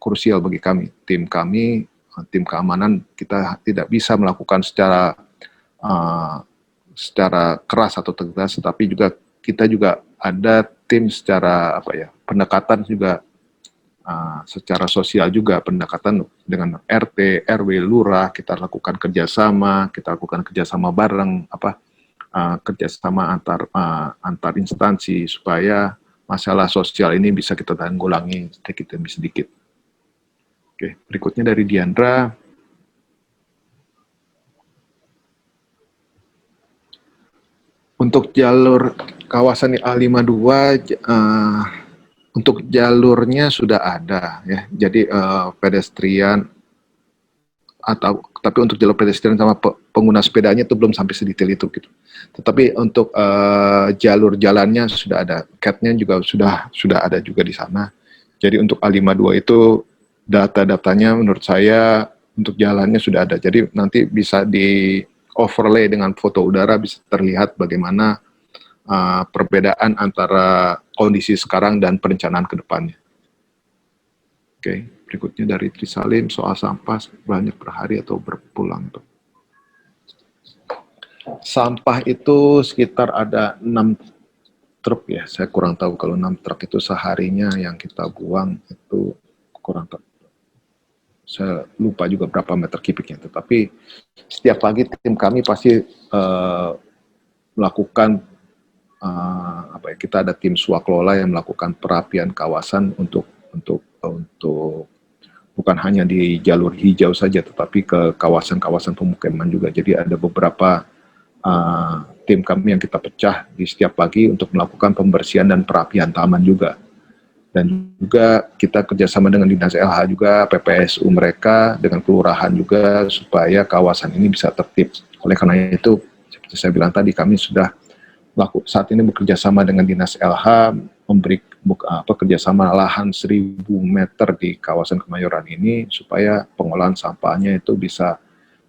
krusial bagi kami. Tim keamanan kita tidak bisa melakukan secara keras atau tegas, tetapi juga kita juga ada tim secara pendekatan juga secara sosial juga, pendekatan dengan RT, RW, lurah, kita lakukan kerjasama bareng, kerjasama antar instansi supaya masalah sosial ini bisa kita tanggulangi sedikit demi sedikit. Oke, berikutnya dari Diandra. Untuk jalur kawasan A52, untuk jalurnya sudah ada ya. Jadi pedestrian tapi untuk jalur pedestrian sama pengguna sepedanya itu belum sampai sedetail itu gitu. Tetapi untuk jalur jalannya sudah ada, CAT-nya juga sudah ada juga di sana. Jadi untuk A52 itu data-datanya menurut saya untuk jalannya sudah ada. Jadi nanti bisa di overlay dengan foto udara, bisa terlihat bagaimana perbedaan antara kondisi sekarang dan perencanaan ke depannya. Oke, berikutnya dari Trisalim, soal sampah banyak per hari atau berpulang. Sampah itu sekitar ada 6 truk ya, saya kurang tahu kalau 6 truk itu seharinya yang kita buang itu kurang tahu. Saya lupa juga berapa meter kubiknya, tetapi setiap pagi tim kami pasti melakukan kita ada tim swaklola yang melakukan perapian kawasan untuk bukan hanya di jalur hijau saja, tetapi ke kawasan-kawasan pemukiman juga. Jadi ada beberapa tim kami yang kita pecah di setiap pagi untuk melakukan pembersihan dan perapian taman juga. Dan juga kita kerjasama dengan Dinas LH juga, PPSU mereka, dengan kelurahan juga, supaya kawasan ini bisa tertib. Oleh karena itu, seperti saya bilang tadi, kami sudah saat ini bekerja sama dengan Dinas LH, memberi kerjasama lahan 1.000 meter di kawasan Kemayoran ini, supaya pengolahan sampahnya itu bisa,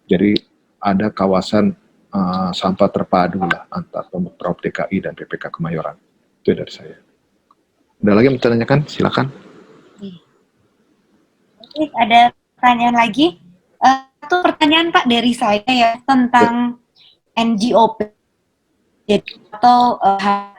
jadi ada kawasan sampah terpadu lah antar Pemprov DKI dan PPK Kemayoran. Itu dari saya. Ada lagi yang ditanyakan? Silakan. Ada pertanyaan lagi? Satu pertanyaan Pak dari saya ya tentang NGOP atau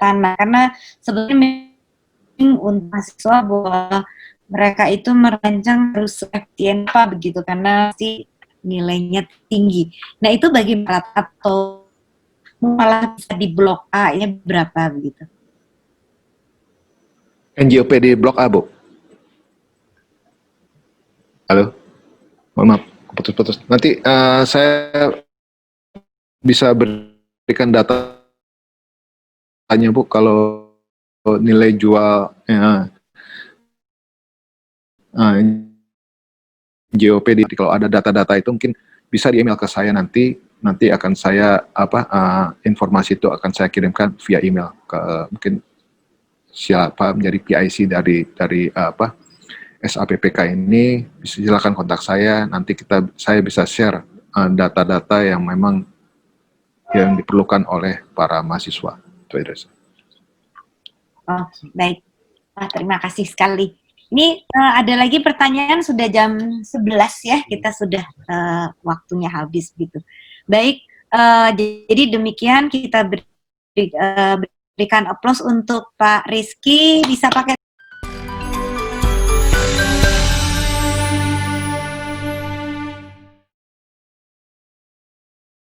tanah, karena sebenarnya untuk mahasiswa bahwa mereka itu merancang harus efisien apa begitu karena si nilainya tinggi. Nah itu bagaimana, atau malah bisa di blok A nya berapa begitu? NGOP di Blok A, Bu. Halo? Mohon maaf, putus-putus. Nanti saya bisa berikan datanya, Bu, kalau nilai jual JOP. Kalau ada data-data itu mungkin bisa di email ke saya, nanti akan saya informasi itu akan saya kirimkan via email ke mungkin siapa menjadi PIC dari SAPPK ini. Silakan kontak saya, nanti saya bisa share data-data yang memang yang diperlukan oleh para mahasiswa. Oke, baik. Terima kasih sekali. Ini ada lagi pertanyaan, sudah jam 11 ya, kita sudah waktunya habis gitu. Baik, jadi demikian kita berikan aplaus untuk Pak Rizky, bisa pakai